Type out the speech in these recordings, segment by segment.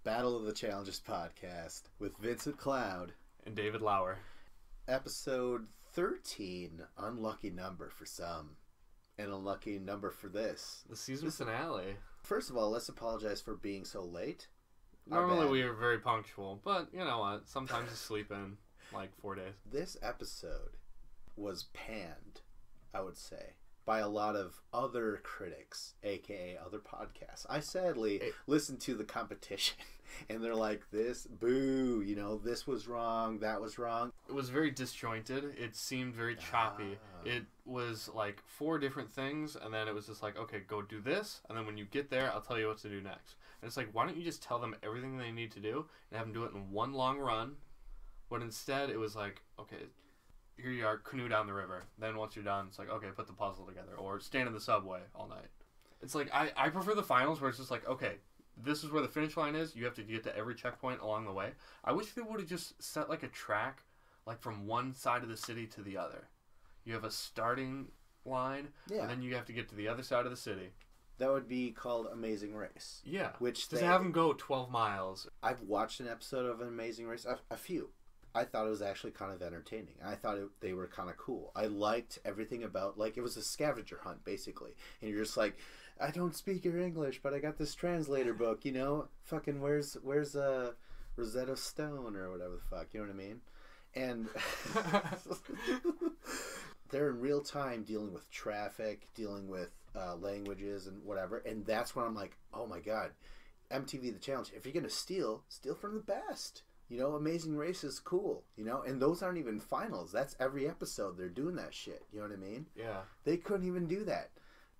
Battle of the Challenges podcast with Vincent Cloud and David Lauer. Episode 13, unlucky number for some, and unlucky number for this. The season finale. First of all, let's apologize for being so late. Normally we are very punctual, but you know what? Sometimes you sleep in like 4 days. This episode was panned, I would say, by a lot of other critics, aka other podcasts. I sadly listened to the competition, and they're like, this, boo, you know, this was wrong, that was wrong. It was very disjointed. It seemed very choppy. It was like 4 different things, and then it was just like, okay, go do this, and then when you get there, I'll tell you what to do next. And it's like, why don't you just tell them everything they need to do and have them do it in one long run? But instead, it was like, okay, here you are, canoe down the river. Then once you're done, it's like, okay, put the puzzle together. Or stand in the subway all night. It's like, I prefer the finals where it's just like, okay, this is where the finish line is. You have to get to every checkpoint along the way. I wish they would have just set like a track, like from one side of the city to the other. You have a starting line, and then you have to get to the other side of the city. That would be called Amazing Race. Yeah. Which just have them go 12 miles. I've watched an episode of Amazing Race, a few. I thought it was actually kind of entertaining. I thought they were kind of cool. I liked everything about, like, it was a scavenger hunt, basically. And you're just like, I don't speak your English, but I got this translator book, you know? Fucking, where's Rosetta Stone or whatever the fuck, you know what I mean? And they're in real time dealing with traffic, dealing with languages and whatever. And that's when I'm like, oh my God, MTV The Challenge, if you're going to steal from the best. You know, Amazing Race is cool, you know? And those aren't even finals. That's every episode they're doing that shit. You know what I mean? Yeah. They couldn't even do that.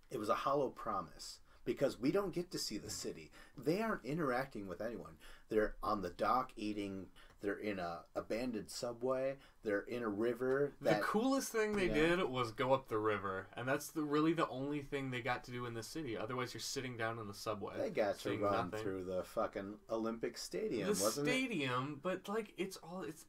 It was a hollow promise because we don't get to see the city. They aren't interacting with anyone. They're on the dock eating. They're in a abandoned subway. They're in a river. The coolest thing they did was go up the river, and that's really the only thing they got to do in the city. Otherwise, you're sitting down in the subway. They got to run through the fucking Olympic Stadium, wasn't it? The stadium, but like it's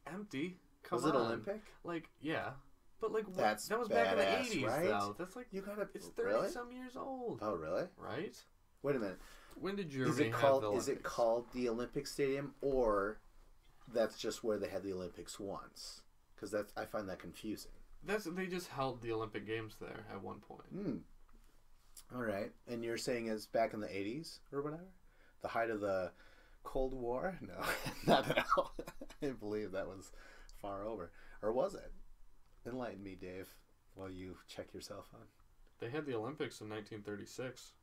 empty. Was it Olympic? Like, yeah. But like that was back in the 80s, right? though. That's like it's 30 some years old. Oh, really? Right? Wait a minute. When did Germany have the Olympics? Is it called the Olympic Stadium, or that's just where they had the Olympics once? Because I find that confusing. They just held the Olympic Games there at one point. All right, and you're saying it's back in the 80s or whatever, the height of the Cold War? No, not at all. I didn't believe that was far over, or was it? Enlighten me, Dave, while you check your cell phone. They had the Olympics in 1936.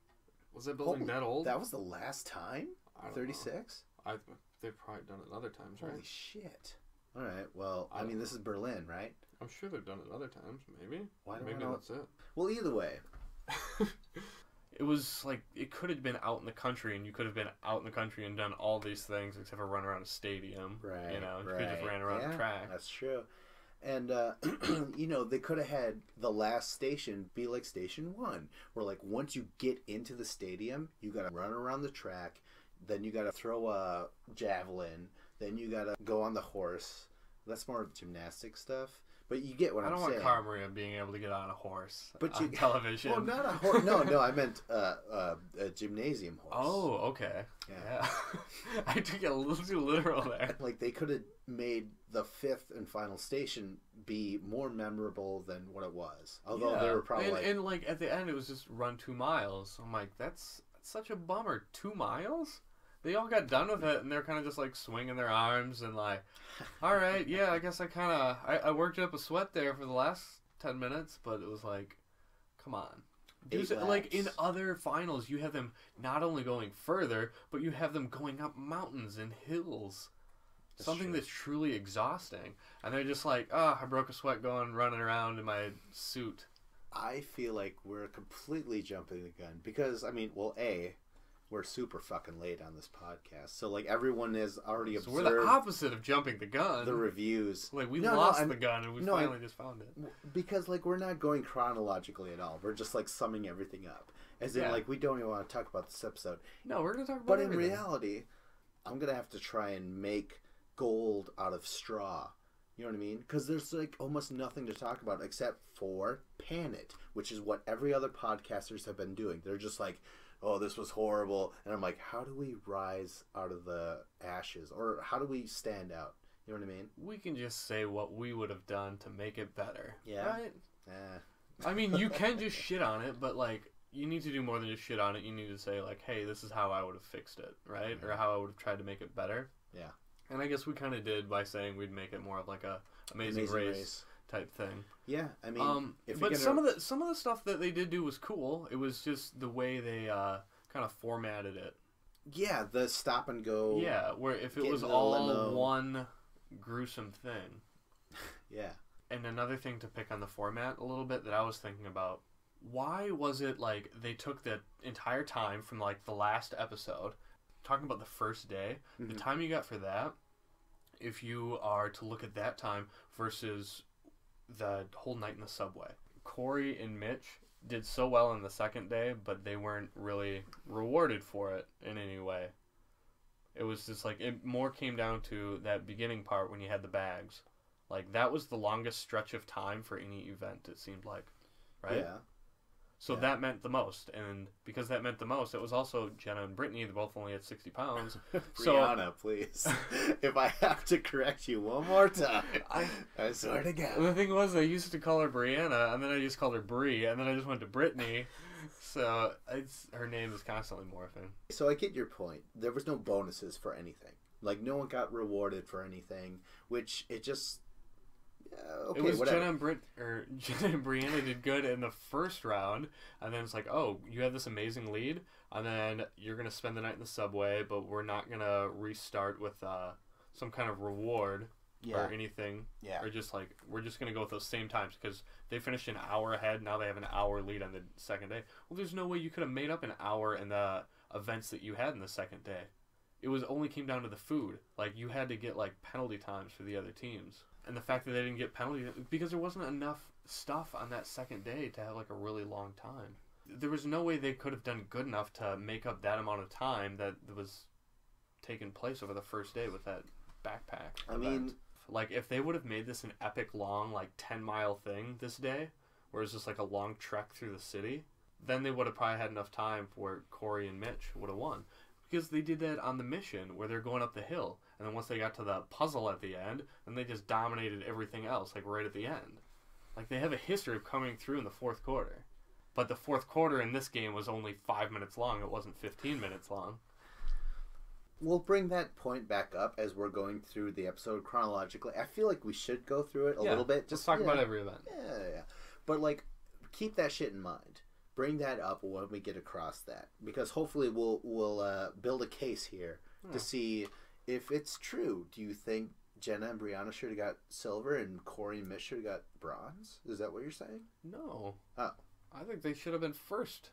Was that building that old? That was the last time? 36? They've probably done it other times, right? Holy shit. All right, well, I mean, this is Berlin, right? I'm sure they've done it other times, maybe. Maybe that's it. Well, either way. It was like, it could have been out in the country, and you could have been out in the country and done all these things except for run around a stadium. Right, you know, you could have just ran around the track. That's true. And, you know, they could have had the last station be like Station 1, where, like, once you get into the stadium, you got to run around the track, then you got to throw a javelin, then you got to go on the horse. That's more gymnastic stuff. But you get what I'm saying. I don't want Cara Maria being able to get on a horse on television. Well, not a horse. No, I meant a gymnasium horse. Oh, okay. Yeah. I took it a little too literal there. Like, they could have made the 5th and final station be more memorable than what it was. Although they were probably and like at the end it was just run 2 miles. I'm like, that's such a bummer. 2 miles? They all got done with it, and they're kind of just, like, swinging their arms and, like, all right, yeah, I guess I worked up a sweat there for the last 10 minutes, but it was like, come on. Like, in other finals, you have them not only going further, but you have them going up mountains and hills. Something that's truly exhausting. And they're just like, I broke a sweat running around in my suit. I feel like we're completely jumping the gun because, I mean, well, we're super fucking late on this podcast. So, like, everyone has already observed... So we're the opposite of jumping the gun. The reviews. Like, we lost the gun and we finally just found it. Because, like, we're not going chronologically at all. We're just, like, summing everything up. As in, like, we don't even want to talk about this episode. No, we're going to talk about everything. But in reality, I'm going to have to try and make gold out of straw. You know what I mean? Because there's, like, almost nothing to talk about except for Pan It, which is what every other podcasters have been doing. They're just like, oh, this was horrible. And I'm like, how do we rise out of the ashes? Or how do we stand out? You know what I mean? We can just say what we would have done to make it better. Yeah. Right? Eh. I mean, you can just shit on it, but, like, you need to do more than just shit on it. You need to say, like, hey, this is how I would have fixed it, right? Or how I would have tried to make it better. Yeah. And I guess we kind of did by saying we'd make it more of, like, a Amazing Race type thing. Yeah, I mean, but some of the stuff that they did do was cool. It was just the way they kind of formatted it. Yeah, the stop and go. Yeah, where if it was all one gruesome thing. Yeah. And another thing to pick on the format a little bit that I was thinking about, why was it like they took the entire time from like the last episode, talking about the first day, the time you got for that, if you are to look at that time versus the whole night in the subway. Corey and Mitch did so well on the second day, but they weren't really rewarded for it in any way. It was just like, it more came down to that beginning part when you had the bags. Like, that was the longest stretch of time for any event, it seemed like. Right? Yeah. So that meant the most. And because that meant the most, it was also Jenna and Brittany. They're both only at 60 pounds. Brianna, please. If I have to correct you one more time, I swear to God. The thing was, I used to call her Brianna, and then I just called her Brie, and then I just went to Brittany. So her name is constantly morphing. So I get your point. There was no bonuses for anything. Like, no one got rewarded for anything, which it just... okay, it was whatever. Jenna and Brianna did good in the first round, and then it's like, oh, you have this amazing lead, and then you're going to spend the night in the subway, but we're not going to restart with some kind of reward or anything. Yeah. Or just like, we're just going to go with those same times, because they finished an hour ahead, now they have an hour lead on the second day. Well, there's no way you could have made up an hour in the events that you had in the second day. It only came down to the food. Like, you had to get, like, penalty times for the other teams. And the fact that they didn't get penalty, because there wasn't enough stuff on that second day to have, like, a really long time. There was no way they could have done good enough to make up that amount of time that was taking place over the first day with that backpack event. Mean... Like, if they would have made this an epic long, like, 10-mile thing this day, where it's just, like, a long trek through the city, then they would have probably had enough time where Corey and Mitch would have won. Because they did that on the mission where they're going up the hill. And then once they got to the puzzle at the end, then they just dominated everything else, like right at the end. Like, they have a history of coming through in the fourth quarter. But the fourth quarter in this game was only 5 minutes long. It wasn't 15 minutes long. We'll bring that point back up as we're going through the episode chronologically. I feel like we should go through it a little bit. Just talk about every event. Yeah. But, like, keep that shit in mind. Bring that up when we get across that, because hopefully we'll build a case here to see if it's true. Do you think Jenna and Brianna should have got silver and Corey and Mitch should have got bronze? Is that what you're saying? No. Oh, I think they should have been first.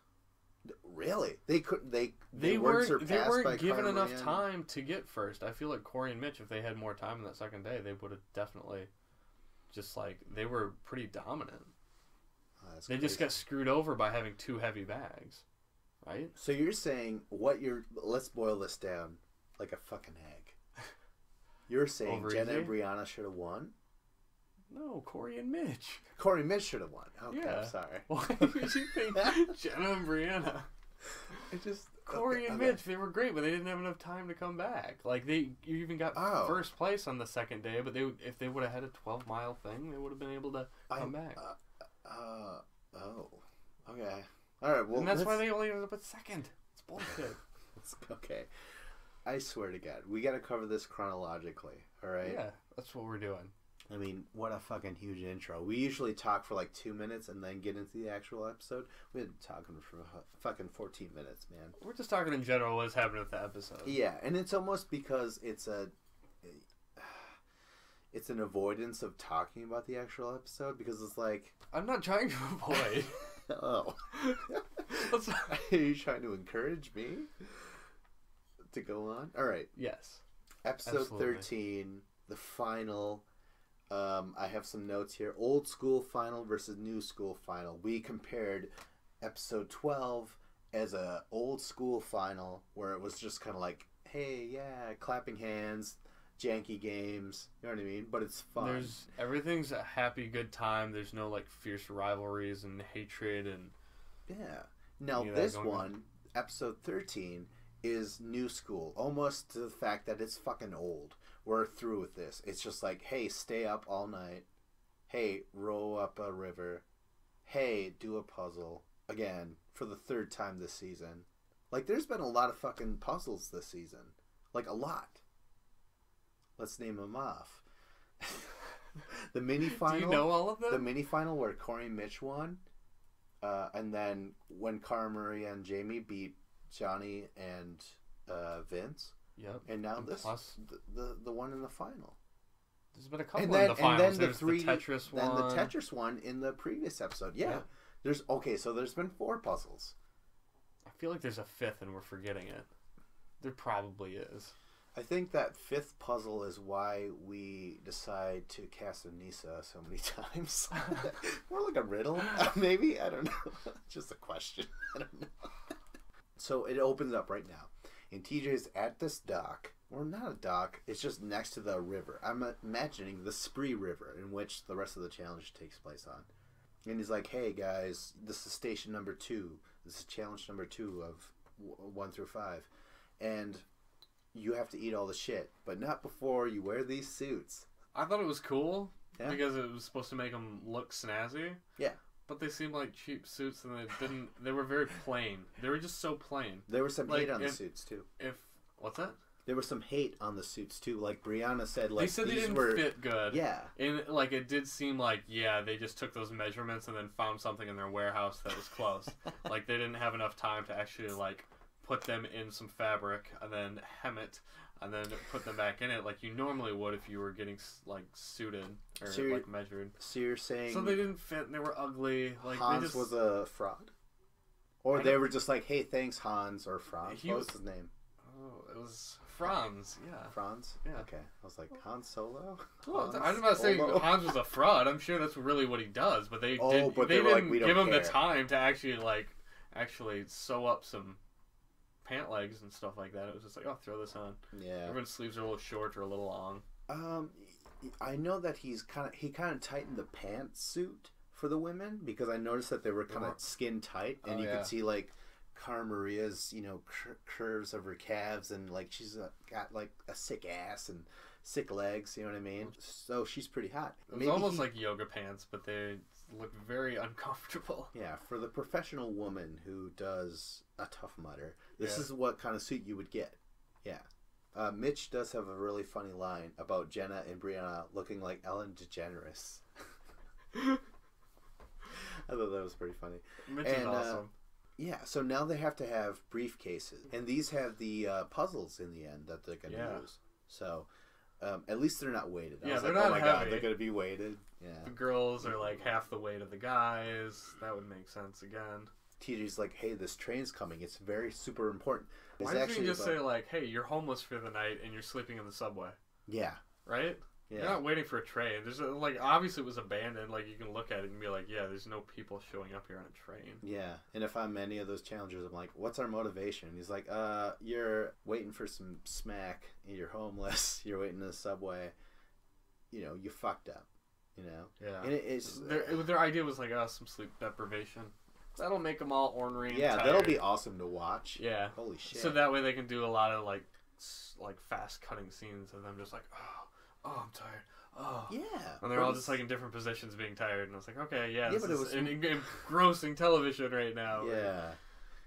Really? They couldn't. They weren't surpassed They weren't by given enough Brianna. time to get first. I feel like Corey and Mitch, if they had more time in that second day, they would have definitely just like they were pretty dominant. They just got screwed over by having two heavy bags, right? So you're saying let's boil this down like a fucking egg. You're saying Jenna and Brianna should have won? No, Corey and Mitch. Corey and Mitch should have won. Okay, yeah. I'm sorry. Why did you think Jenna and Brianna? Corey and Mitch, they were great, but they didn't have enough time to come back. Like, you even got first place on the second day, but if they would have had a 12-mile thing, they would have been able to come back. Okay. All right. Well, and that's why they only ended up at second. It's bullshit. Okay. I swear to God, we got to cover this chronologically. All right. Yeah, that's what we're doing. I mean, what a fucking huge intro. We usually talk for like 2 minutes and then get into the actual episode. We've been talking for fucking 14 minutes, man. We're just talking in general what's happening with the episode. Yeah, and it's almost because it's an avoidance of talking about the actual episode, because it's like... I'm not trying to avoid. Oh. Are you trying to encourage me to go on? All right. Yes. Episode Absolutely. 13, the final. I have some notes here. Old school final versus new school final. We compared episode 12 as a old school final where it was just kind of like, hey, yeah, clapping hands, janky games, you know what I mean? But it's fun. Everything's a happy, good time. There's no like fierce rivalries and hatred and yeah. Now this one, episode 13 is new school, almost to the fact that it's fucking old. We're through with this. It's just like, hey, stay up all night. Hey, row up a river. Hey, do a puzzle. Again, for the third time this season. Like, there's been a lot of fucking puzzles this season. Like, a lot. Let's name them off. The mini final. Do you know all of them? The mini final where Corey and Mitch won. And then when Cara Maria and Jamie beat Johnny and Vince. Yep. And now and this, plus, the one in the final. There's been a couple in the finals. And then There's the Tetris one. Then the Tetris one in the previous episode. Yeah. So there's been 4 puzzles. I feel like there's a 5th and we're forgetting it. There probably is. I think that 5th puzzle is why we decide to cast Anissa so many times. More like a riddle, maybe? I don't know. Just a question. I don't know. So it opens up right now. And TJ's at this dock. Or not a dock. It's just next to the river. I'm imagining the Spree River in which the rest of the challenge takes place on. And he's like, hey guys, this is station number 2. This is challenge number 2 of 1 through 5. And you have to eat all the shit, but not before you wear these suits. I thought it was cool because it was supposed to make them look snazzy. Yeah. But they seemed like cheap suits and they were very plain. They were just so plain. There was some hate on the suits too. What's that? There was some hate on the suits too. Like Brianna said, like they said they didn't fit good. Yeah. And like it did seem like they just took those measurements and then found something in their warehouse that was close. Like they didn't have enough time to actually like put them in some fabric and then hem it and then put them back in it like you normally would if you were getting like suited or like measured. So you're saying so they didn't fit and they were ugly. Like Hans was a fraud, or they were just like, "Hey, thanks, Hans," or Franz. What was his name? Oh, it was Franz. Yeah, Franz. Yeah. Okay, I was like Han Solo. Well, I'm not saying Hans was a fraud. I'm sure that's really what he does, but they didn't give him the time to actually sew up some pant legs and stuff like that. It was just like, oh, throw this on. Yeah. Everyone's sleeves are a little short or a little long. I know that he kind of tightened the pantsuit for the women because I noticed that they were kind of skin tight and you could see like Cara Maria's curves of her calves and like she's got like a sick ass and sick legs. You know what I mean? So she's pretty hot. It was almost like yoga pants, but they look very uncomfortable. Yeah, for the professional woman who does a Tough Mudder, this is what kind of suit you would get. Yeah. Mitch does have a really funny line about Jenna and Brianna looking like Ellen DeGeneres. I thought that was pretty funny. Mitch is awesome. Yeah, so now they have to have briefcases. And these have the puzzles in the end that they're going to use. So at least they're not weighted. Yeah, they're not oh my heavy. God, they're going to be weighted. Yeah. The girls are like half the weight of the guys. That would make sense again. TJ's like, hey, this train's coming. It's very super important. It's Why doesn't he just say like, hey, you're homeless for the night and you're sleeping in the subway? Yeah. Right? Yeah. You're not waiting for a train. There's like obviously it was abandoned. Like you can look at it and be like, yeah, there's no people showing up here on a train. Yeah. And if I'm any of those challengers, I'm like, what's our motivation? He's like, you're waiting for some smack. You're homeless. You're waiting in the subway. You know, you fucked up. You know. Yeah. And it's their idea was like, some sleep deprivation. That'll make them all ornery. And yeah, tired. that'll be awesome to watch. Yeah. Holy shit. So that way they can do a lot of like fast cutting scenes of them just like, oh, I'm tired. Oh. Yeah. And they're all just like in different positions being tired. And I was like, okay, yeah, this is engrossing television right now. Yeah.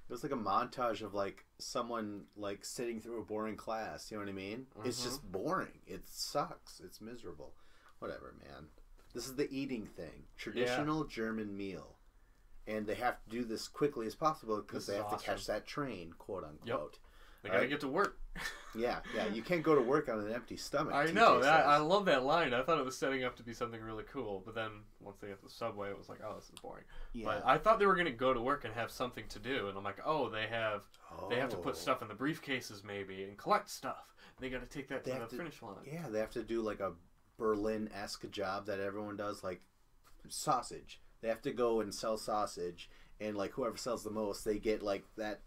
It was like a montage of like someone like sitting through a boring class. You know what I mean? Mm-hmm. It's just boring. It sucks. It's miserable. Whatever, man. This is the eating thing. Traditional German meal. And they have to do this quickly as possible because they have to catch that train, quote unquote. Yep. They gotta get to work. Yeah. You can't go to work on an empty stomach. I know. I love that line. I thought it was setting up to be something really cool. But then once they got to the subway, it was like, oh, this is boring. Yeah. But I thought they were gonna go to work and have something to do. And I'm like, they have to put stuff in the briefcases maybe and collect stuff. And they got to take that to the finish line. Yeah, they have to do like a Berlin-esque job that everyone does, like sausage. They have to go and sell sausage, and like whoever sells the most, they get like that.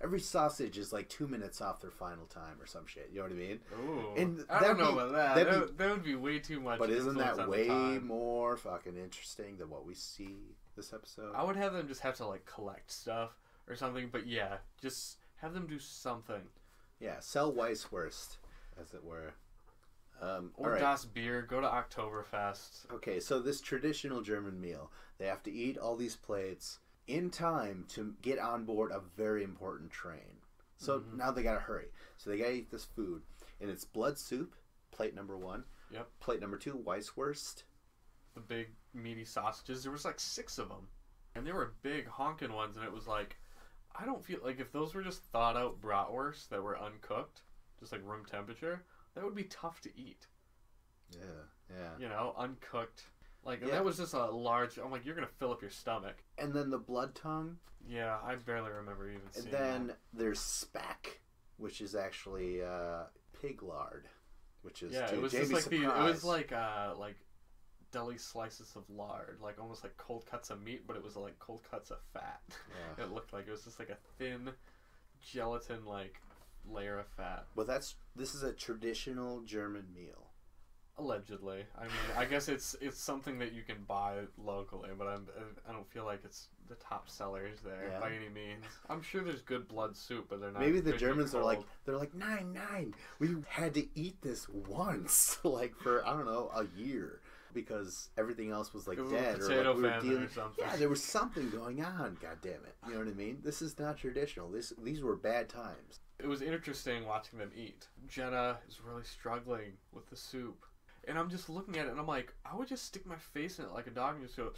Every sausage is like 2 minutes off their final time or some shit. You know what I mean? Ooh, and I don't know about that. That would be way too much. But isn't that way more fucking interesting than what we see this episode? I would have them just have to like collect stuff or something. But yeah, just have them do something. Yeah, sell Weisswurst, as it were. Or Das Bier, go to Oktoberfest. Okay, so this traditional German meal, they have to eat all these plates in time to get on board a very important train. So now they gotta hurry. So they gotta eat this food. And it's blood soup, plate number 1. Yep. Plate number 2, Weisswurst. The big meaty sausages. There was like 6 of them. And they were big honking ones, and it was like, I don't feel like if those were just thawed out bratwursts that were uncooked, just like room temperature, that would be tough to eat. Yeah. You know, uncooked. Like, and that was just a large, I'm like, you're going to fill up your stomach. And then the blood tongue. Yeah, I barely remember even seeing And then there's speck, which is actually pig lard, which is it was Jamie's just like surprise. it was like deli slices of lard, like almost like cold cuts of meat, but it was like cold cuts of fat. Yeah. It looked like it was just like a thin gelatin like layer of fat. Well, this is a traditional German meal. Allegedly, I mean, I guess it's something that you can buy locally, but I don't feel like it's the top sellers there by any means. I'm sure there's good blood soup, but they're not. Maybe the Germans are like, nine. We had to eat this once, like for I don't know, a year, because everything else was like dead or like we were dealing. Or something. Yeah, there was something going on. God damn it! You know what I mean? This is not traditional. These were bad times. It was interesting watching them eat. Jenna is really struggling with the soup. And I'm just looking at it, and I'm like, I would just stick my face in it like a dog and just go,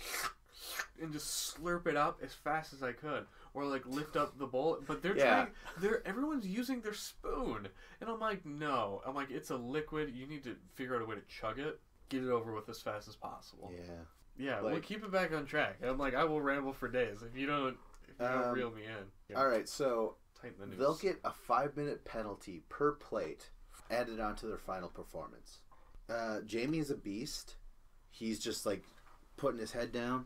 and just slurp it up as fast as I could, or like lift up the bowl. But everyone's using their spoon, and I'm like, no. I'm like, it's a liquid. You need to figure out a way to chug it, get it over with as fast as possible. Yeah, like, we'll keep it back on track. And I'm like, I will ramble for days if you don't reel me in. All right, so they'll get a 5-minute penalty per plate added onto their final performance. Jamie is a beast. He's just like putting his head down,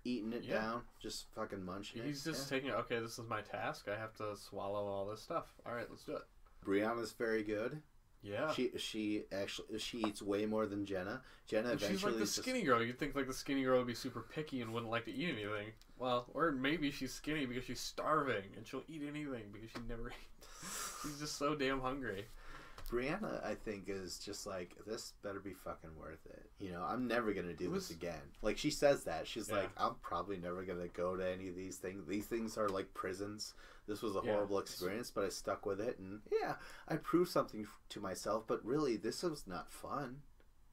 eating it down, just fucking munching it. He's just taking it, okay, this is my task. I have to swallow all this stuff. All right, let's do it. Brianna's very good. Yeah. She eats way more than Jenna. Jenna eventually she's like the skinny girl. You'd think like the skinny girl would be super picky and wouldn't like to eat anything. Well, or maybe she's skinny because she's starving and she'll eat anything because she never eats. She's just so damn hungry. Brianna, I think, is just like, this better be fucking worth it. You know, I'm never going to do this again. Like, she says that. She's like, I'm probably never going to go to any of these things. These things are like prisons. This was a horrible experience, but I stuck with it. And, I proved something to myself. But really, this was not fun.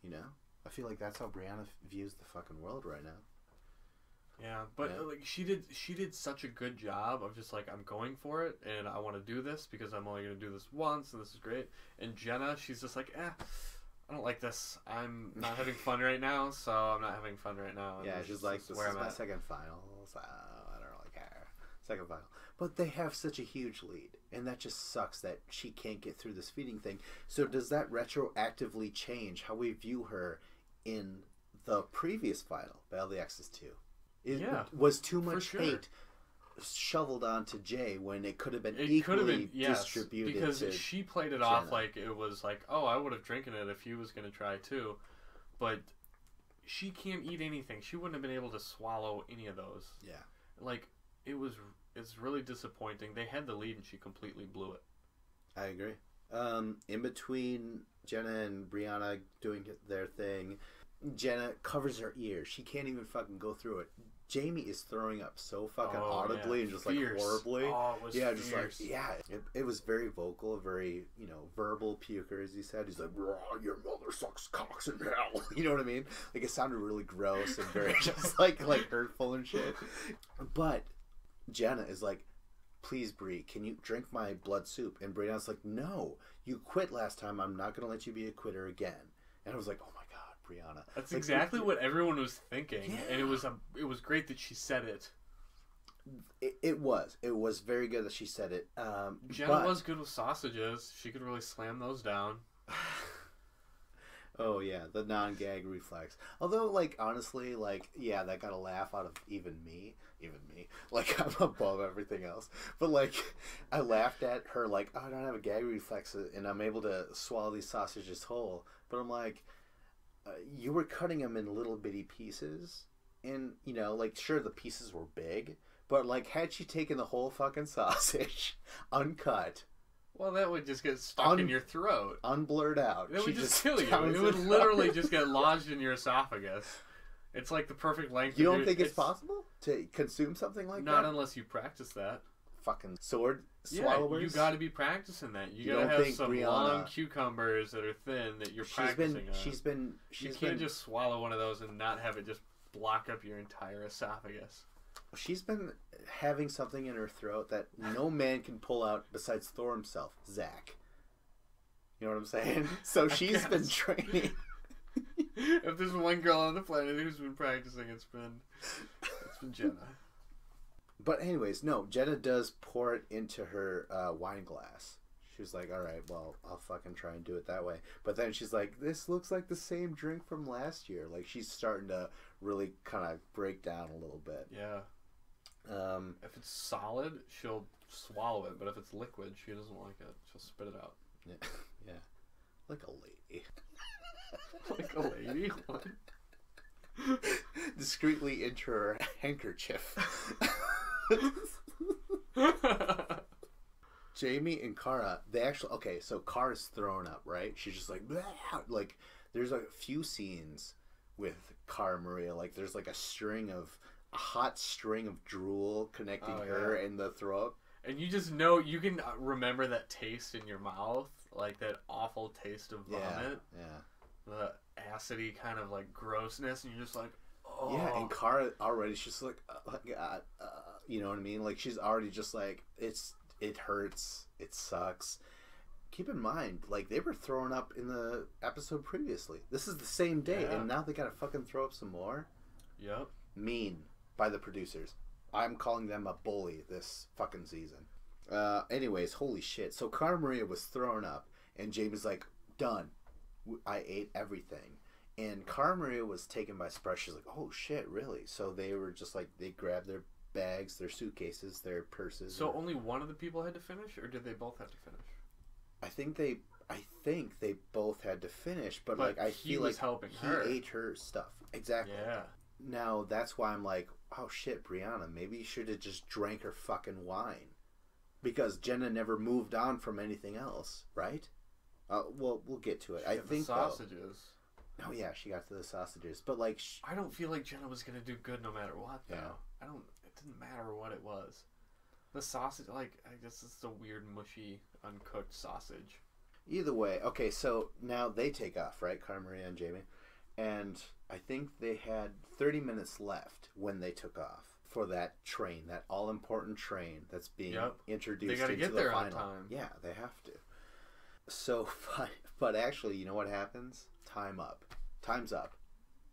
You know? I feel like that's how Brianna views the fucking world right now. Yeah, but like she did such a good job of just like, I'm going for it and I want to do this because I'm only going to do this once and this is great. And Jenna, she's just like, I don't like this. I'm not having fun right now, so I'm not having fun right now. Yeah, she's like, this is my second final, so I don't really care. Second final. But they have such a huge lead, and that just sucks that she can't get through this feeding thing. So does that retroactively change how we view her in the previous final, Battle of the Exes 2? Was too much hate shoveled onto Jay when it could have been equally distributed because she played it off like it was like, oh, I would have drinking it if he was going to try too, but she can't eat anything. She wouldn't have been able to swallow any of those. Yeah, like it's really disappointing. They had the lead and she completely blew it. I agree. In between Jenna and Brianna doing their thing, Jenna covers her ears. She can't even fucking go through it. Jamie is throwing up so fucking audibly and just fierce. Like horribly. Oh, it was fierce. Just like it was very vocal, very verbal puker, as he said. He's like, "Your mother sucks cocks in hell." You know what I mean? Like, it sounded really gross and very just like hurtful and shit. But Jenna is like, "Please, Brie, can you drink my blood soup?" And Brianna's like, "No, you quit last time. I'm not gonna let you be a quitter again." And I was like, "Oh my god, Brianna." That's like, exactly what everyone was thinking, and it was great that she said it. It was very good that she said it. Jenna was good with sausages. She could really slam those down. Oh yeah, the non-gag reflex. Although, like, honestly, like, yeah, that got a laugh out of even me. Like, I'm above everything else. But, like, I laughed at her, like, oh, I don't have a gag reflex, and I'm able to swallow these sausages whole. But I'm like, you were cutting them in little bitty pieces, and, like, sure, the pieces were big, But, like, had she taken the whole fucking sausage, uncut... Well, that would just get stuck in your throat. Unblurred out. It would just kill you. It would literally just get lodged in your esophagus. It's like the perfect length. You don't think it's possible to consume something like that? Not unless you practice that. Fucking sword swallowers? You got to be practicing that. You got to have some long cucumbers that are thin that you're practicing on. You can't just swallow one of those and not have it just block up your entire esophagus. She's been having something in her throat that no man can pull out besides Thor himself, Zach. You know what I'm saying? So she's been training. If there's one girl on the planet who's been practicing, it's been Jenna. But anyways, no, Jenna does pour it into her wine glass. She was like, all right, well, I'll fucking try and do it that way. But then she's like, this looks like the same drink from last year. Like, she's starting to really kind of break down a little bit. Yeah. If it's solid, she'll swallow it. But if it's liquid, she doesn't like it. She'll spit it out. Yeah. Yeah. Like a lady. Like a lady? What? Discreetly into her handkerchief. Jamie and Kara, they actually... Okay, so Kara's thrown up, right? She's just like... Bleh! Like, there's a few scenes with Cara Maria. Like, there's like a hot string of drool connecting her and the throat. And you just know... You can remember that taste in your mouth. Like, that awful taste of vomit. Yeah. The acidy kind of, like, grossness. And you're just like... Oh. Yeah, and Cara already... She's like... God, you know what I mean? Like, she's already just like... It hurts. It sucks. Keep in mind, like, they were throwing up in the episode previously. This is the same day, and now they gotta fucking throw up some more? Yep. Mean by the producers. I'm calling them a bully this fucking season. Anyways, holy shit. So Cara Maria was throwing up, and Jamie's like, done. I ate everything. And Cara Maria was taken by surprise. She's like, oh shit, really? So they were just like, they grabbed their bags, their suitcases, their purses. So only one of the people had to finish, or did they both have to finish? I think they both had to finish, but like I feel like he ate her stuff. Exactly. Yeah. Now that's why I'm like, oh shit, Brianna, maybe you should have just drank her fucking wine, because Jenna never moved on from anything else, right? Well, we'll get to it. I think the sausages. Oh yeah, she got to the sausages, but like I don't feel like Jenna was gonna do good no matter what. Though. Yeah. It didn't matter what it was. The sausage, like, I guess it's a weird, mushy, uncooked sausage. Either way, okay, so now they take off, right? Cara Maria and Jamie. And I think they had 30 minutes left when they took off for that train, that all-important train that's being introduced into the final. They gotta get there on time. Yeah, they have to. So, but actually, you know what happens? Time's up.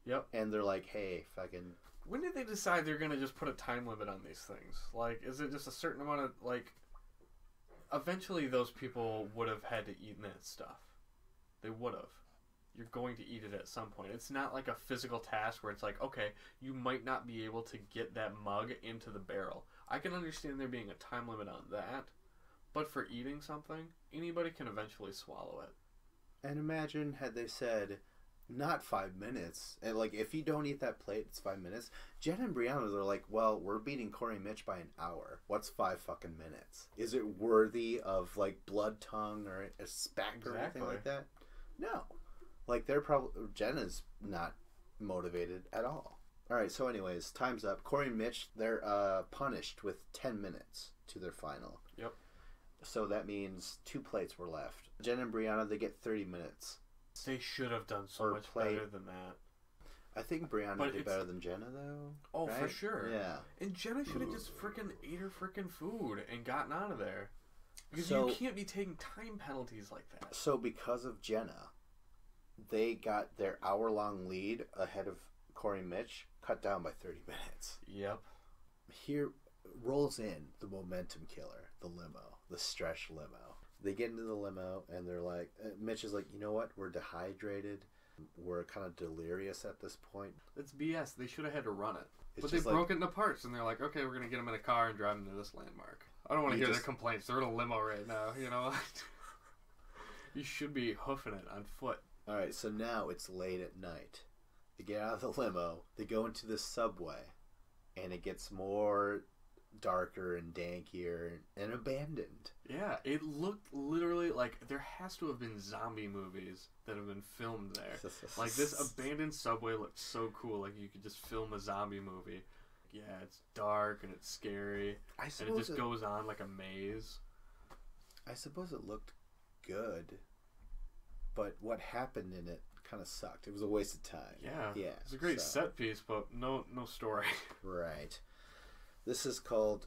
Yep. And they're like, hey, fucking... When did they decide they're going to just put a time limit on these things? Like, is it just a certain amount of, like... Eventually those people would have had to eat that stuff. They would have. You're going to eat it at some point. It's not like a physical task where it's like, okay, you might not be able to get that mug into the barrel. I can understand there being a time limit on that, but for eating something, anybody can eventually swallow it. And imagine had they said... Not 5 minutes. And like, if you don't eat that plate, it's 5 minutes. Jen and Brianna are like, well, we're beating Corey and Mitch by an hour. What's 5 fucking minutes? Is it worthy of like blood tongue or a spack or anything like that? No. Like, they're probably... Jenna's not motivated at all. Alright, so anyways, time's up. Corey and Mitch, they're punished with 10 minutes to their final. Yep. So that means 2 plates were left. Jen and Brianna, they get 30 minutes. They should have done so much better than that. I think Brianna did better than Jenna, though. Oh, right? For sure. Yeah. And Jenna should have just freaking ate her freaking food and gotten out of there. Because you can't be taking time penalties like that. So because of Jenna, they got their hour-long lead ahead of Corey and Mitch cut down by 30 minutes. Yep. Here rolls in the momentum killer, the limo, the stretch limo. They get into the limo, and they're like... Mitch is like, you know what? We're dehydrated. We're kind of delirious at this point. It's BS. They should have had to run it. But they broke it into parts, and they're like, okay, we're going to get them in a car and drive them to this landmark. I don't want to hear their complaints. They're in a limo right now, you know? You should be hoofing it on foot. All right, so now it's late at night. They get out of the limo. They go into the subway, and it gets more darker and dankier and abandoned. Yeah, it looked literally like there has to have been zombie movies that have been filmed there. Like, this abandoned subway looked so cool. Like, you could just film a zombie movie. Yeah, it's dark and it's scary. And it just goes on like a maze. I suppose it looked good, but what happened in it kind of sucked. It was a waste of time. Yeah. It's a great set piece, but no story. Right. This is called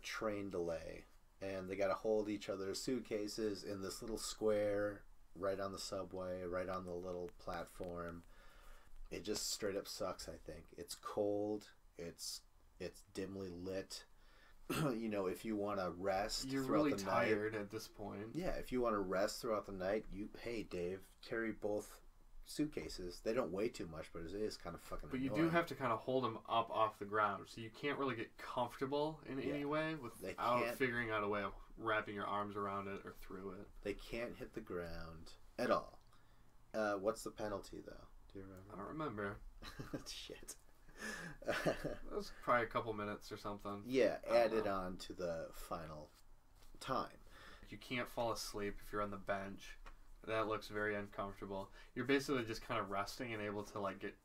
Train Delay, and they got to hold each other's suitcases in this little square right on the subway, right on the little platform. It just straight up sucks, I think. It's cold. It's dimly lit. You know, if you want to rest you're throughout really the tired night, at this point. Yeah, if you want to rest throughout the night, hey Dave, carry both suitcases. They don't weigh too much, but it is kind of fucking But annoying. you do have to kind of hold them up off the ground, so you can't really get comfortable in any way without figuring out a way of wrapping your arms around it or through it. They can't hit the ground at all. What's the penalty, though? Do you remember? I don't remember. Shit. That was probably a couple minutes or something. Yeah, added on to the final time. You can't fall asleep if you're on the bench. That looks very uncomfortable. You're basically just kind of resting and able to like get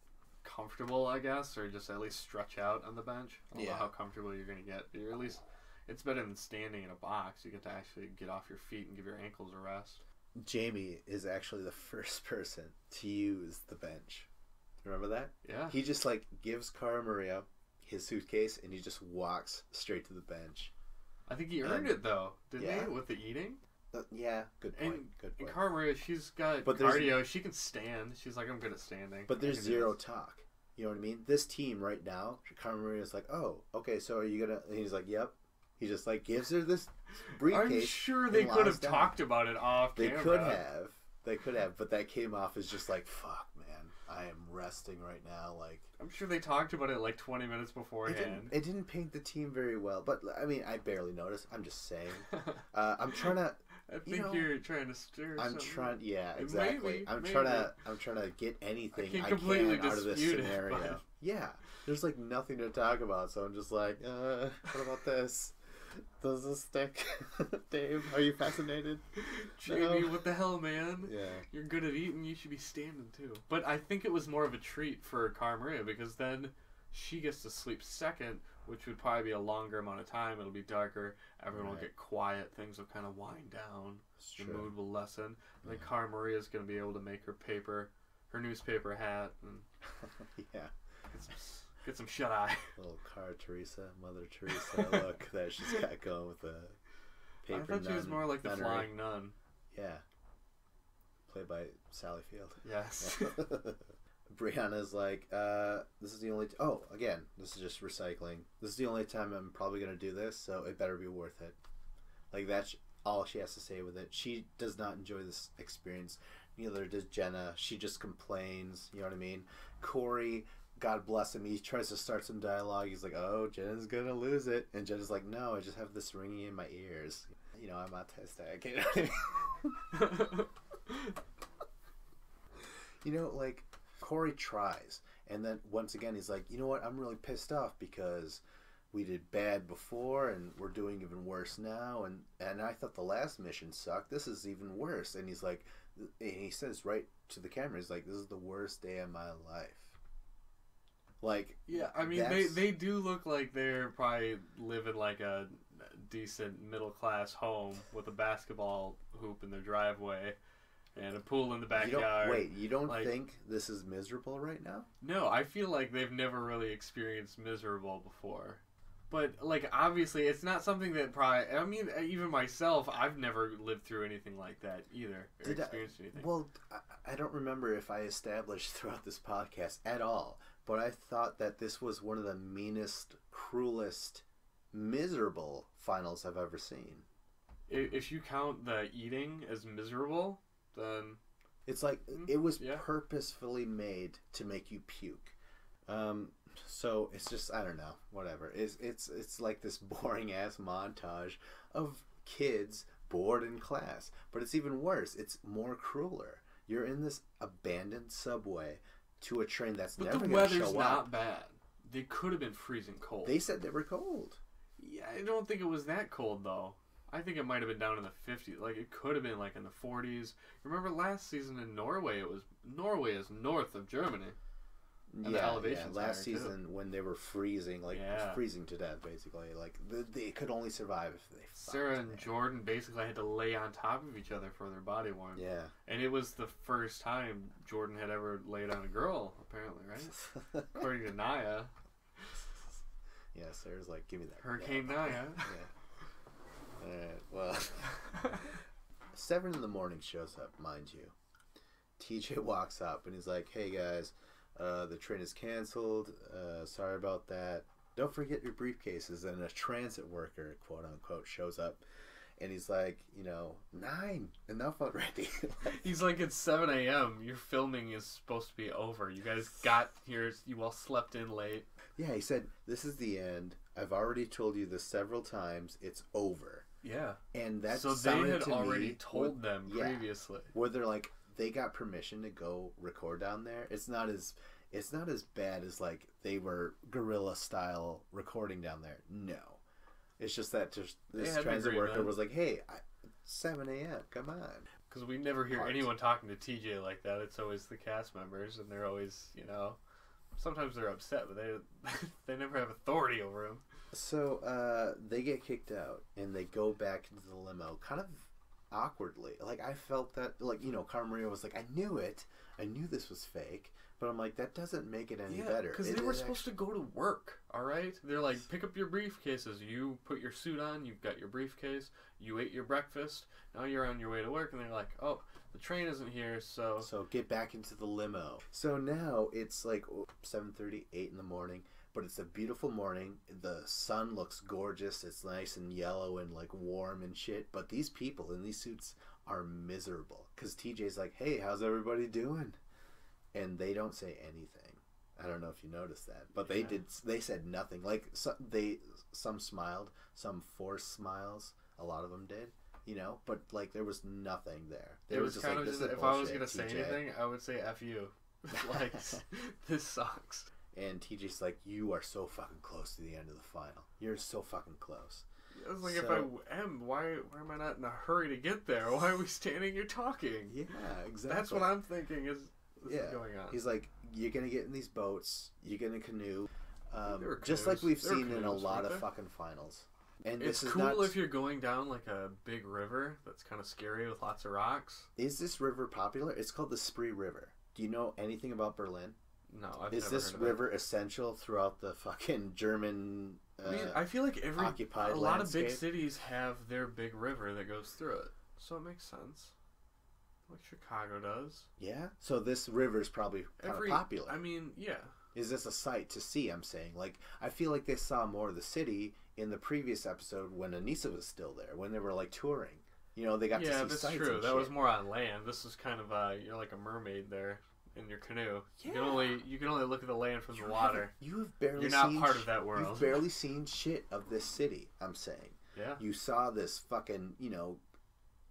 comfortable, I guess, or just at least stretch out on the bench. I don't know how comfortable you're going to get. But you're at least, it's better than standing in a box. You get to actually get off your feet and give your ankles a rest. Jamie is actually the first person to use the bench. Remember that? Yeah. He just like gives Cara Maria his suitcase and he just walks straight to the bench. I think he earned it though, didn't he? With the eating. Yeah, good point. Good point. And Cara Maria, she's got cardio. She can stand. She's like, I'm good at standing. But there's zero talk. You know what I mean? This team right now, Cara Maria's like, oh, okay, so are you gonna? And he's like, yep. He just like gives her this briefcase. I'm sure they could have talked about it off camera. They could have, but that came off as just like, fuck, man. I am resting right now. Like, I'm sure they talked about it like 20 minutes beforehand. It didn't paint the team very well, but I mean, I barely noticed. I'm just saying. I'm trying to. I think you're trying to stir. Yeah, exactly. I'm trying to get anything I can out of this scenario. But... Yeah, there's like nothing to talk about, so I'm just like, what about this? Does this stick? Dave, are you fascinated? Jamie, what the hell, man? Yeah. You're good at eating, you should be standing too. But I think it was more of a treat for Cara Maria because then she gets to sleep second, which would probably be a longer amount of time. It'll be darker. Everyone will get quiet. Things will kind of wind down. The mood will lessen. And then Cara Maria's going to be able to make her newspaper hat. And get some shut-eye. Little Mother Teresa look that she's got going with the paper nun. I thought she was more like the flying nun. Yeah. Played by Sally Field. Yes. Brianna's like, this is the only... again, this is just recycling. This is the only time I'm probably going to do this, so it better be worth it. Like, that's all she has to say with it. She does not enjoy this experience. Neither does Jenna. She just complains. You know what I mean? Corey... God bless him. He tries to start some dialogue. He's like, oh, Jenna's going to lose it. And Jenna's like, no, I just have this ringing in my ears. You know, I'm autistic. You know what I mean? You know, like, Corey tries. And then, once again, he's like, you know what? I'm really pissed off because we did bad before and we're doing even worse now. And I thought the last mission sucked. This is even worse. And he's like, and he says right to the camera, he's like, this is the worst day of my life. Like, yeah, I mean, they do look like they're probably living like a decent middle class home with a basketball hoop in their driveway and a pool in the backyard. You don't think this is miserable right now? No, I feel like they've never really experienced miserable before. But, like, obviously, it's not something that probably... I mean, even myself, I've never lived through anything like that either, or experienced anything. Well, I don't remember if I established throughout this podcast at all, but I thought that this was one of the meanest, cruelest, miserable finals I've ever seen. If you count the eating as miserable, then... It's like, it was purposefully made to make you puke. So it's just, I don't know, whatever. It's like this boring ass montage of kids bored in class, but it's even worse. It's more crueler. You're in this abandoned subway to a train that's never going to show up. But the weather's not bad. They could have been freezing cold. They said they were cold. Yeah, I don't think it was that cold though. I think it might have been down in the 50s. Like, it could have been like in the 40s. Remember last season in Norway? Norway is north of Germany. And the elevation's last higher, season too. when they were freezing, like freezing to death, basically. Like they could only survive if they. Sarah and Jordan basically had to lay on top of each other for their body warmth. Yeah. And it was the first time Jordan had ever laid on a girl, apparently, right? According to Naya. Yeah, Sarah's like, give me that. Hurricane Naya. Yeah. Well, 7 in the morning shows up, mind you. TJ walks up and he's like, hey guys, the train is canceled. Sorry about that. Don't forget your briefcases. And a transit worker, quote unquote, shows up. And he's like, 9, enough already. He's like, it's 7 a.m. Your filming is supposed to be over. You guys got here. You all slept in late. Yeah, he said, this is the end. I've already told you this several times. It's over. Yeah. And that so they had already told them previously. Where they're like, they got permission to go record down there. It's not as bad as like they were guerrilla style recording down there. No. It's just that this transit worker was like, hey, 7 a.m., come on. Because we never hear anyone talking to TJ like that. It's always the cast members, and they're always, sometimes they're upset, but they never have authority over him. So they get kicked out, and they go back into the limo, kind of awkwardly. Like, I felt that, like, Carmaria was like, I knew it. I knew this was fake. But I'm like, that doesn't make it any better. Because they were supposed to go to work, all right? They're like, pick up your briefcases. You put your suit on. You've got your briefcase. You ate your breakfast. Now you're on your way to work. And they're like, oh, the train isn't here, so... So get back into the limo. So now it's like 7:30, 8 in the morning. But it's a beautiful morning. The sun looks gorgeous. It's nice and yellow and like warm and shit. But these people in these suits are miserable. Because TJ's like, hey, how's everybody doing? And they don't say anything. I don't know if you noticed that, but they did. They said nothing. Like some smiled, some forced smiles. A lot of them did, But like there was nothing there. It was just kind of just, if I was gonna say anything, I would say "F you." Like this sucks. And TJ's like, you are so fucking close to the end of the final. You're so fucking close. I was like, if I am, why am I not in a hurry to get there? Why are we standing here talking? Yeah, exactly. That's what I'm thinking is going on. He's like, you're going to get in these boats. You're going to canoe. Just like we've seen in a lot of fucking finals. And it's cool if you're going down like a big river that's kind of scary with lots of rocks. Is this river popular? It's called the Spree River. Do you know anything about Berlin? No, I've never Is this river essential throughout the fucking German I feel like occupied a lot landscape? of big cities have their big river that goes through it. So it makes sense. Like Chicago does. Yeah? So this river is probably kind of popular. I mean, yeah. Is this a sight to see, I'm saying? Like, I feel like they saw more of the city in the previous episode when Anissa was still there, when they were, like, touring. They got to see sights. Yeah, that's true. That was more on land. This is kind of, you're like a mermaid there in your canoe. Yeah. You can only look at the land from the water. You're not part of that world. You've barely seen shit of this city, I'm saying. Yeah. You saw this fucking,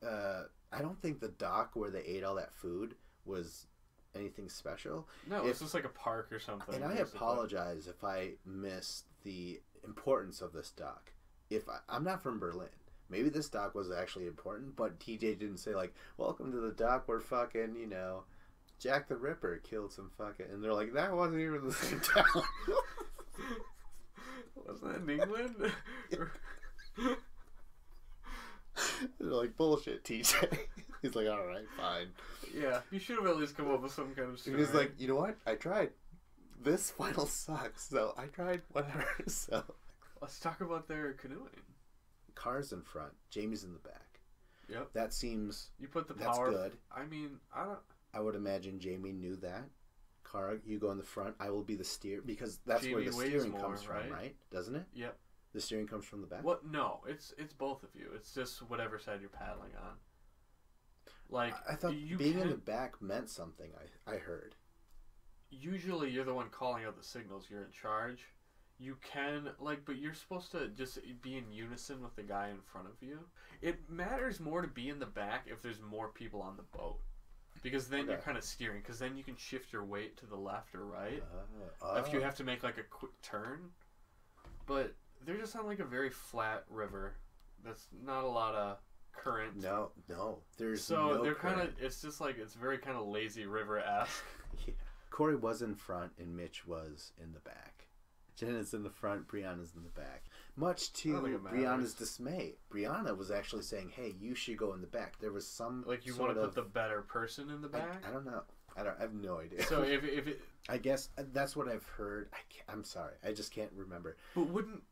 I don't think the dock where they ate all that food was anything special. No, it's just like a park or something. And I apologize if I missed the importance of this dock. I'm not from Berlin. Maybe this dock was actually important, but TJ didn't say like, welcome to the dock where fucking, Jack the Ripper killed some fucking... And they're like, that wasn't even the same town. Wasn't that in England? They're like, bullshit, TJ. He's like, all right, fine. Yeah, you should have at least come up with some kind of story. And he's like, you know what? I tried. This final sucks, so I tried whatever. So let's talk about their canoeing. Cars in front. Jamie's in the back. Yep. That seems... You put the power... That's good. I mean, I would imagine Jamie knew that. Car, you go in the front. I will be the steer... Because that's Jamie where the steering more, comes from, right? Doesn't it? Yep. The steering comes from the back? What? No, it's both of you. It's just whatever side you're paddling on. Like, I thought being in the back meant something, I heard. Usually you're the one calling out the signals. You're in charge. You can, but you're supposed to just be in unison with the guy in front of you. It matters more to be in the back if there's more people on the boat. Because then you're kind of steering. Because then you can shift your weight to the left or right. If you have to make, a quick turn. But they're just on like a very flat river. That's not a lot of current. No. There's so no they're current. kind of. It's just like it's very kind of lazy river-esque. Yeah. Corey was in front and Mitch was in the back. Jenna's in the front, Brianna's in the back. Much to Brianna's dismay, Brianna was actually saying, "Hey, you should go in the back." There was some like you want to put the better person in the back. I don't know. I have no idea. So if it, I guess that's what I've heard. I'm sorry, I just can't remember. But wouldn't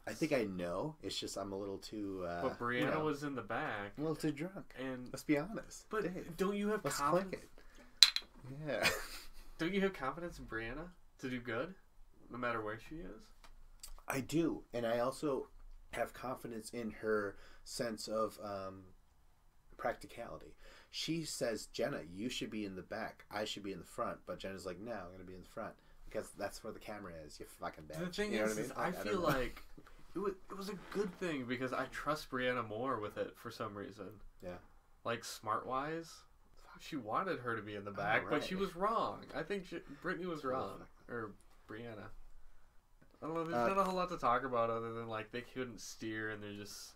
I think I know? It's just I'm a little too. But Brianna was in the back, a little too drunk. And let's be honest. But Dave, don't you have confidence? Yeah. Don't you have confidence in Brianna to do good, no matter where she is? I do, and I also have confidence in her sense of practicality. She says, "Jenna, you should be in the back. I should be in the front." But Jenna's like, "No, I'm going to be in the front because that's where the camera is. You fucking bitch." The thing is, I feel like it was a good thing because I trust Brianna more with it for some reason. Yeah. Like smart wise, she wanted her to be in the back, but she was wrong. I think Brittany was wrong, or Brianna. I don't know. There's not a whole lot to talk about other than like they couldn't steer and they're just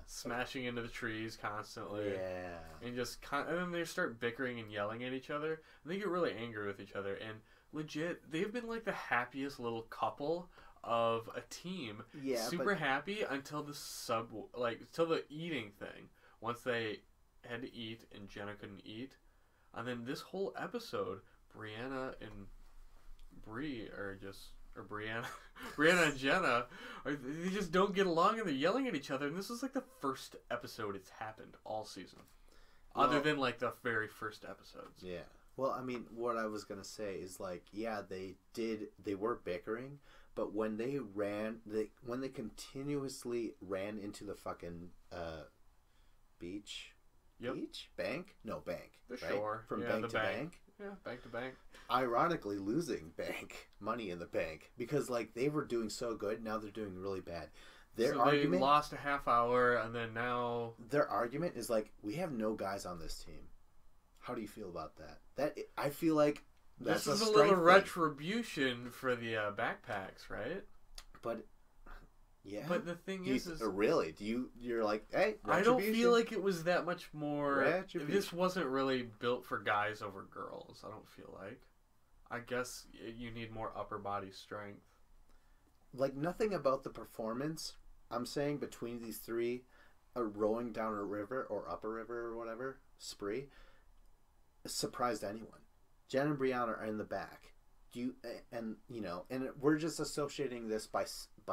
smashing into the trees constantly. Yeah. And just and then they start bickering and yelling at each other. And they get really angry with each other. And legit, they've been like the happiest little couple of a team. Yeah. Super happy until until the eating thing. Once they had to eat and Jenna couldn't eat, and then this whole episode, Brianna and Brianna and Jenna, they just don't get along and they're yelling at each other. And this is like the first episode it's happened all season, other than like the very first episodes. Yeah. Well, I mean, what I was gonna say is like, yeah, they were bickering, but when they continuously ran into the fucking beach. Yep. Beach? Bank? No, bank. The right? shore. From bank to bank. Yeah, bank to bank. Ironically, losing money in the bank because like they were doing so good, now they're doing really bad. They lost a half hour, and then now their argument is like, we have no guys on this team. How do you feel about that? I feel like that's this is a little retribution for the backpacks, right? But. Yeah, but the thing is really, you're like, hey, I don't feel like it was that much more. This wasn't really built for guys over girls. I don't feel like. I guess you need more upper body strength. Like nothing about the performance. I'm saying between these three, rowing down a river or up a river or whatever spree, surprised anyone. Jen and Brianna are in the back. And we're just associating this by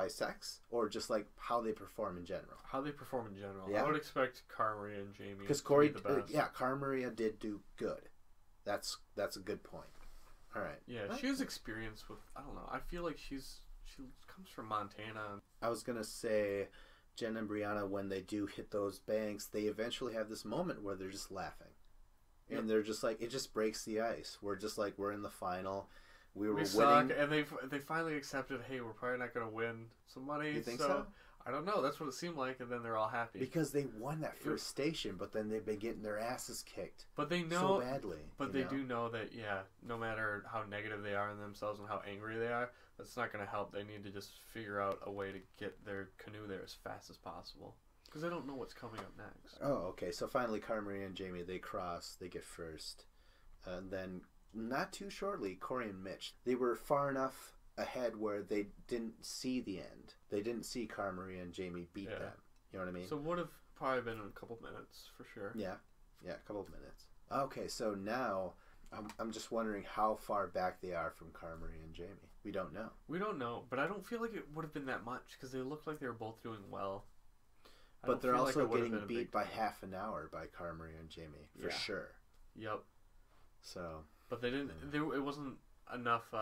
sex or just like how they perform in general. How they perform in general. Yeah. I would expect Cara Maria and Jamie because Corey, the best. Cara Maria did do good. That's a good point. All right. Yeah, she has experience with. I don't know. I feel like she comes from Montana. I was gonna say, Jen and Brianna, when they do hit those banks, they eventually have this moment where they're just laughing, and they're just like, it just breaks the ice. We're just like, we're in the final. We were suck, winning, and they finally accepted. Hey, we're probably not going to win some money. You think so? I don't know. That's what it seemed like, and then they're all happy because they won that first station, but then they've been getting their asses kicked. But they know so badly. But they do know that no matter how negative they are in themselves and how angry they are, that's not going to help. They need to just figure out a way to get their canoe there as fast as possible because they don't know what's coming up next. Oh, okay. So finally, Cara Maria and Jamie, they cross. They get first, and then. Not too shortly, Corey and Mitch. They were far enough ahead where they didn't see the end. They didn't see Cara Maria and Jamie beat them. You know what I mean? So would have probably been in a couple minutes for sure. Yeah, a couple of minutes. Okay, so now I'm just wondering how far back they are from Cara Maria and Jamie. We don't know. We don't know, but I don't feel like it would have been that much because they looked like they were both doing well. But they're also getting beat by half an hour by Cara Maria and Jamie for sure. Yep. So. But they didn't. It wasn't enough.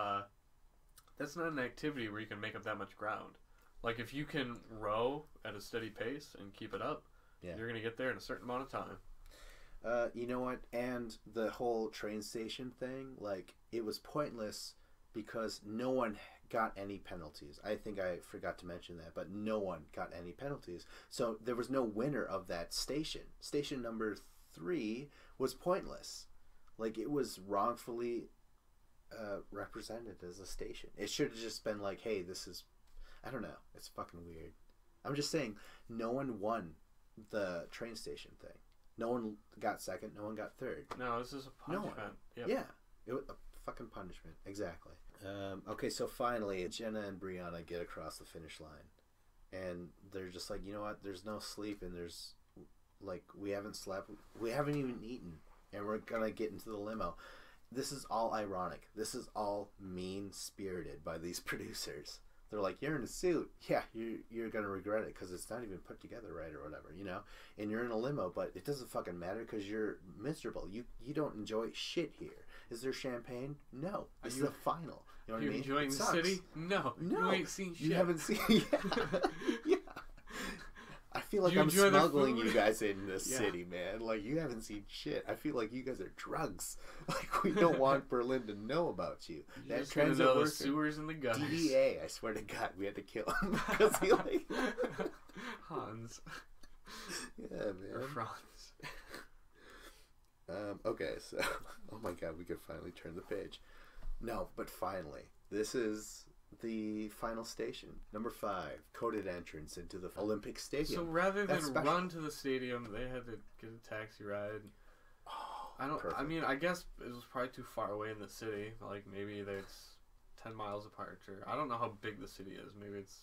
That's not an activity where you can make up that much ground. Like if you can row at a steady pace and keep it up, you're gonna get there in a certain amount of time. You know what? And the whole train station thing, like it was pointless because no one got any penalties. I think I forgot to mention that, but no one got any penalties. So there was no winner of that station. Station number 3 was pointless. Like, it was wrongfully represented as a station. It should have just been like, hey, this is... I don't know. It's fucking weird. I'm just saying, no one won the train station thing. No one got second. No one got third. No, this is a punishment. No one. Yep. Yeah, it was a fucking punishment. Exactly. Okay, so finally, Jenna and Brianna get across the finish line, and they're just like, you know what? There's no sleep, and there's like we haven't slept, we haven't even eaten, and we're gonna get into the limo. This is all ironic. This is all mean-spirited by these producers. They're like, you're in a suit. Yeah, you're going to regret it because it's not even put together right or whatever, you know? And you're in a limo, but it doesn't fucking matter because you're miserable. You don't enjoy shit here. Is there champagne? No. This is the final. You know what I mean? Enjoying the city? No. You ain't seen shit. You haven't seen... Yeah. Yeah. I feel like I'm smuggling you guys in this city, man. Like, you haven't seen shit. I feel like you guys are drugs. Like, we don't want Berlin to know about you. That just transit know the sewers and the gutters. DEA, I swear to God, we had to kill him because he like Hans. Yeah, man. Or Franz. Okay, so oh my God, we could finally turn the page. No, but finally, this is the final station, number 5, coded entrance into the Olympic Stadium. So rather than run to the stadium, they had to get a taxi ride. Oh, I don't. perfect. I mean, I guess it was probably too far away in the city. Like maybe it's 10 miles apart, or I don't know how big the city is. Maybe it's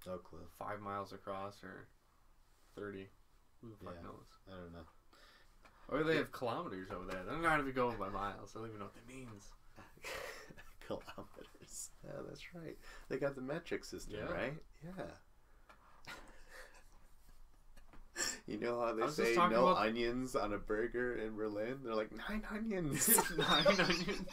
no clue. 5 miles across or 30. Who the fuck knows? I don't know. Or they have kilometers over there. They're not even going by miles. I don't even know what that means. Kilometers. Yeah, that's right. They got the metric system, right? Yeah. You know how they say no onions on a burger in Berlin? They're like, 9 onions. 9 onions.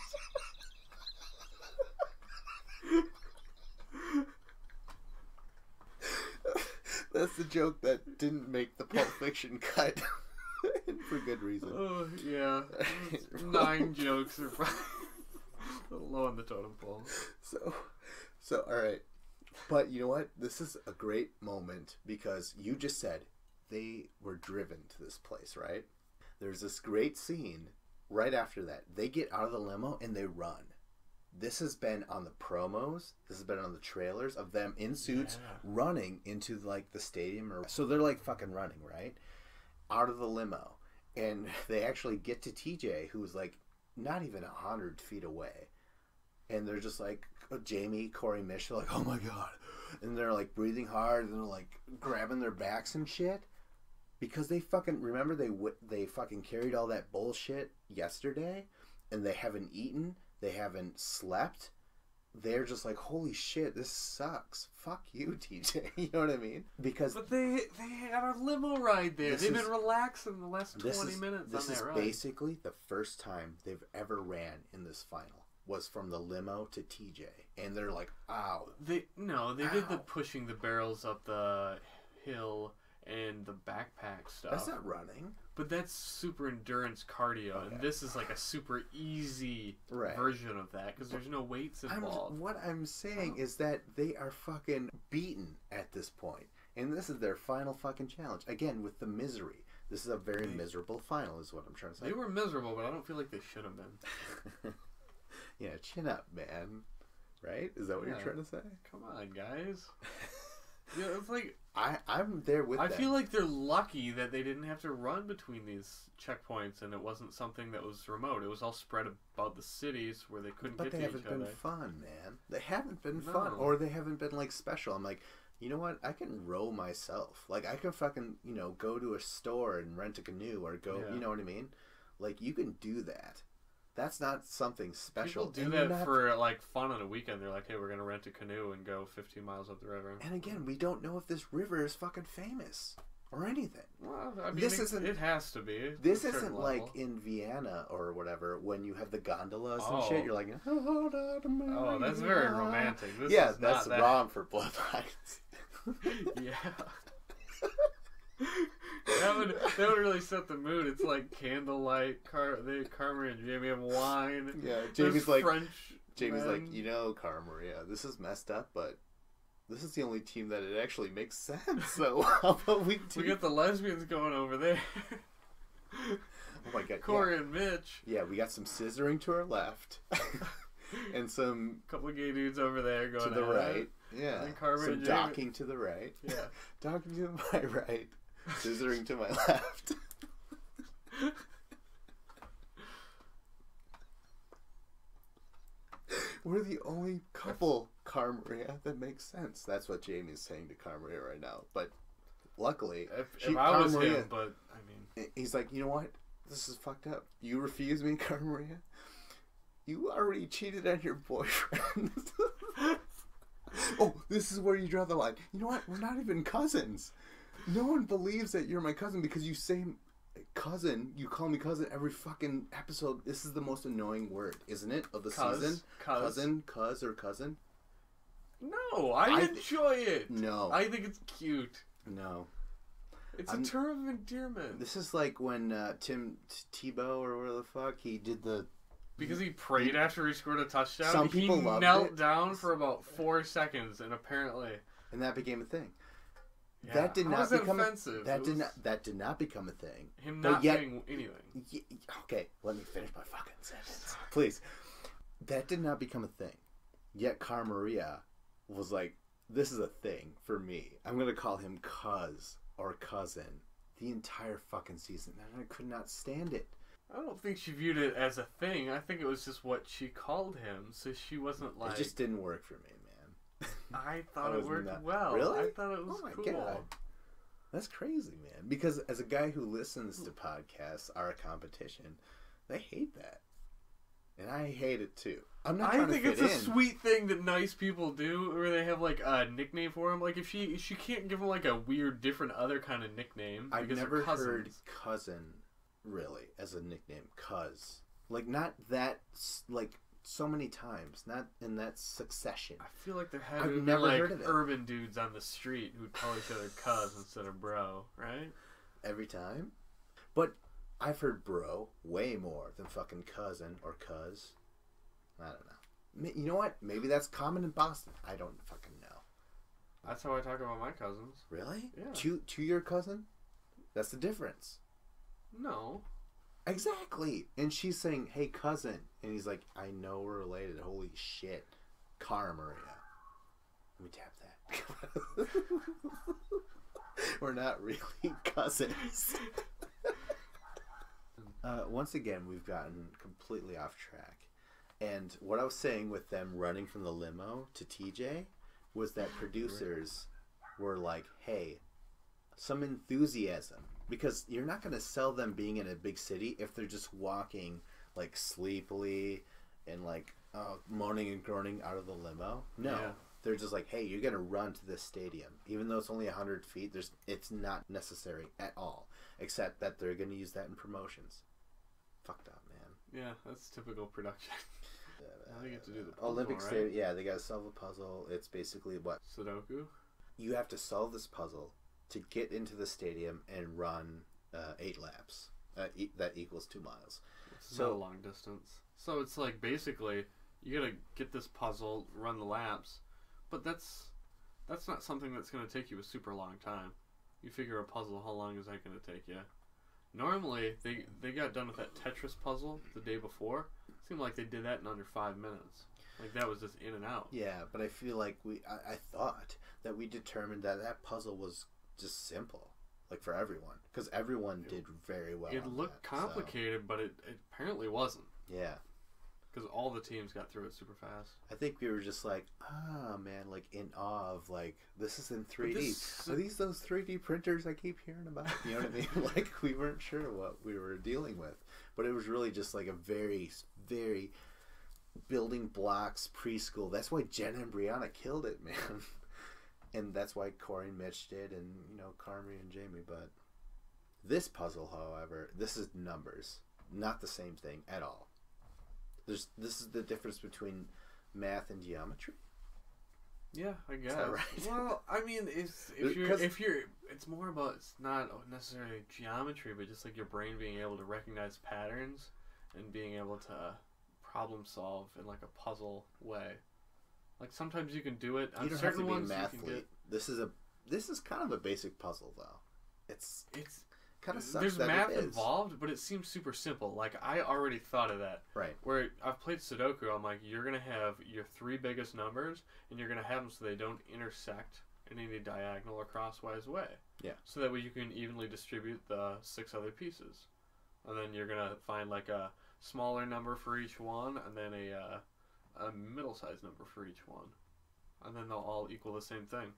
That's the joke that didn't make the Pulp Fiction cut. For good reason. Oh, yeah. 9 jokes are probably a little low on the totem pole. So, alright. But you know what? This is a great moment because you just said they were driven to this place, right? There's this great scene right after that. They get out of the limo and they run. This has been on the promos. This has been on the trailers of them in suits running into like the stadium. So they're like fucking running, right? Out of the limo. And they actually get to TJ, who's like not even 100 feet away. And they're just like, Jamie, Corey, Mish, they're like, oh my God. And they're like breathing hard and they're like grabbing their backs and shit. Because they fucking, remember they fucking carried all that bullshit yesterday and they haven't eaten. They haven't slept. They're just like, holy shit, this sucks. Fuck you, TJ. You know what I mean? But they had a limo ride there. They've been relaxing the last 20 minutes on that ride. This is basically the first time they've ever ran in this final. Was from the limo to TJ. And they're like, ow. They did the pushing the barrels up the hill and the backpack stuff. That's not running. But that's super endurance cardio, and this is like a super easy version of that because there's no weights involved. What I'm saying is that they are fucking beaten at this point, and this is their final fucking challenge. Again, with the misery. This is a very miserable final, is what I'm trying to say. They were miserable, but I don't feel like they should have been. Yeah, chin up, man. Right? Is that what you're trying to say? Come on, guys. Yeah, it's like I'm there with that. I feel like they're lucky that they didn't have to run between these checkpoints and it wasn't something that was remote. It was all spread about the cities where they couldn't get to each other. But they haven't been fun, man. They haven't been fun. Or they haven't been, like, special. I'm like, you know what? I can row myself. Like, I can fucking, go to a store and rent a canoe or go, you know what I mean? Like, you can do that. That's not something special. People do that for, like, fun on a weekend. They're like, hey, we're going to rent a canoe and go 15 miles up the river. And again, we don't know if this river is fucking famous or anything. Well, I mean, it has to be. This isn't like in Vienna or whatever when you have the gondolas and shit. You're like, oh, that's very romantic. That's wrong for Bloodlines. Yeah. That would really set the mood. It's like candlelight. Carmer and Jamie have wine. Yeah, Jamie's like French. Jamie's like, Carmer, this is messed up, but this is the only team that it actually makes sense. So how about we got the lesbians going over there. Oh my God, Corey and Mitch. Yeah, we got some scissoring to our left. and some couple of gay dudes over there going to the right. Yeah. And Carmen some and docking to the right. Yeah. Docking to my right. Scissoring to my left. We're the only couple, Cara Maria, that makes sense. That's what Jamie's saying to Cara Maria right now. But luckily, if I was him, but I mean, he's like, you know what? This is fucked up. You refuse me, Cara Maria. You already cheated on your boyfriend. Oh, this is where you draw the line. You know what? We're not even cousins. No one believes that you're my cousin because you say cousin. You call me cousin every fucking episode. This is the most annoying word, isn't it, of the season? Cousin, cuz, or cousin? No, I enjoy it. No. I think it's cute. No. It's a term of endearment. This is like when Tim Tebow, or whatever the fuck, he did the... Because he prayed after he scored a touchdown. Some people he loved knelt it. down for about 4 seconds, and apparently... And that became a thing. Yeah. That did not become offensive? That did not become a thing. Him not saying anything. Okay, let me finish my fucking sentence, please. That did not become a thing. Yet Cara Maria was like, "This is a thing for me. I'm gonna call him cuz or cousin." The entire fucking season, and I could not stand it. I don't think she viewed it as a thing. I think it was just what she called him, so she wasn't like... It just didn't work for me, man. I thought it worked well. Really? I thought it was cool. God. That's crazy, man. Because as a guy who listens to podcasts, our competition, they hate that. And I hate it too. I'm not trying to fit in. I think it's a sweet thing that nice people do, where they have like a nickname for him. Like if she can't give him like a weird, different other kind of nickname. I've never heard cousin really as a nickname. Cuz, like, not that, like, so many times, not in that succession. I feel like there had to be like urban dudes on the street who call each other cuz instead of bro, right? Every time, but I've heard bro way more than fucking cousin or cuz. I don't know. You know what? Maybe that's common in Boston. I don't fucking know. That's how I talk about my cousins. Really? Yeah. To your cousin? That's the difference. No. Exactly. And she's saying, "Hey, cousin." And he's like, "I know we're related. Holy shit. Cara Maria." Let me tap that. We're not really cousins. Once again, we've gotten completely off track. And what I was saying with them running from the limo to TJ was that producers were like, "Hey, some enthusiasm." Because you're not going to sell them being in a big city if they're just walking, like, sleepily and, like, moaning and groaning out of the limo. No. Yeah. They're just like, "Hey, you're going to run to this stadium." Even though it's only 100 feet, it's not necessary at all. Except that they're going to use that in promotions. Fucked up, man. Yeah, that's typical production. Now they get to do the puzzle, Olympic right? Stadium, yeah, they got to solve a puzzle. It's basically what? Sudoku? You have to solve this puzzle to get into the stadium and run 8 laps. That equals 2 miles. It's not a long distance. So it's like basically you gotta get this puzzle, run the laps, but that's not something that's gonna take you a super long time. You figure a puzzle, how long is that gonna take you? Normally they got done with that Tetris puzzle the day before. It seemed like they did that in under 5 minutes. Like that was just in and out. Yeah, but I feel like I thought that we determined that puzzle was just simple, like for everyone, because everyone did very well. It looked complicated, but it apparently wasn't. Yeah, because all the teams got through it super fast. I think we were just like, man, like in awe of like this is in 3D. Are these those 3D printers I keep hearing about? You know what I mean? Like we weren't sure what we were dealing with, but it was really just like a very, very building blocks preschool. That's why Jenna and Brianna killed it, man. And that's why Corey and Mitch did, and, you know, Carmi and Jamie. But this puzzle, however, this is numbers. Not the same thing at all. This is the difference between math and geometry. Yeah, I guess. Is that right? Well, I mean, if you're, it's more about, it's not necessarily geometry, but just like your brain being able to recognize patterns and being able to problem solve in like a puzzle way. Like sometimes you can do it. On you don't certain have to be ones an athlete. This is kind of a basic puzzle though. It's kind of sucks. There's that math it is. involved, but it seems super simple. Like, I already thought of that. Right. Where I've played Sudoku, I'm like, you're going to have your 3 biggest numbers, and you're going to have them so they don't intersect in any diagonal or crosswise way. Yeah. So that way you can evenly distribute the 6 other pieces. And then you're going to find, like, a smaller number for each one, and then a middle-sized number for each one. And then they'll all equal the same thing.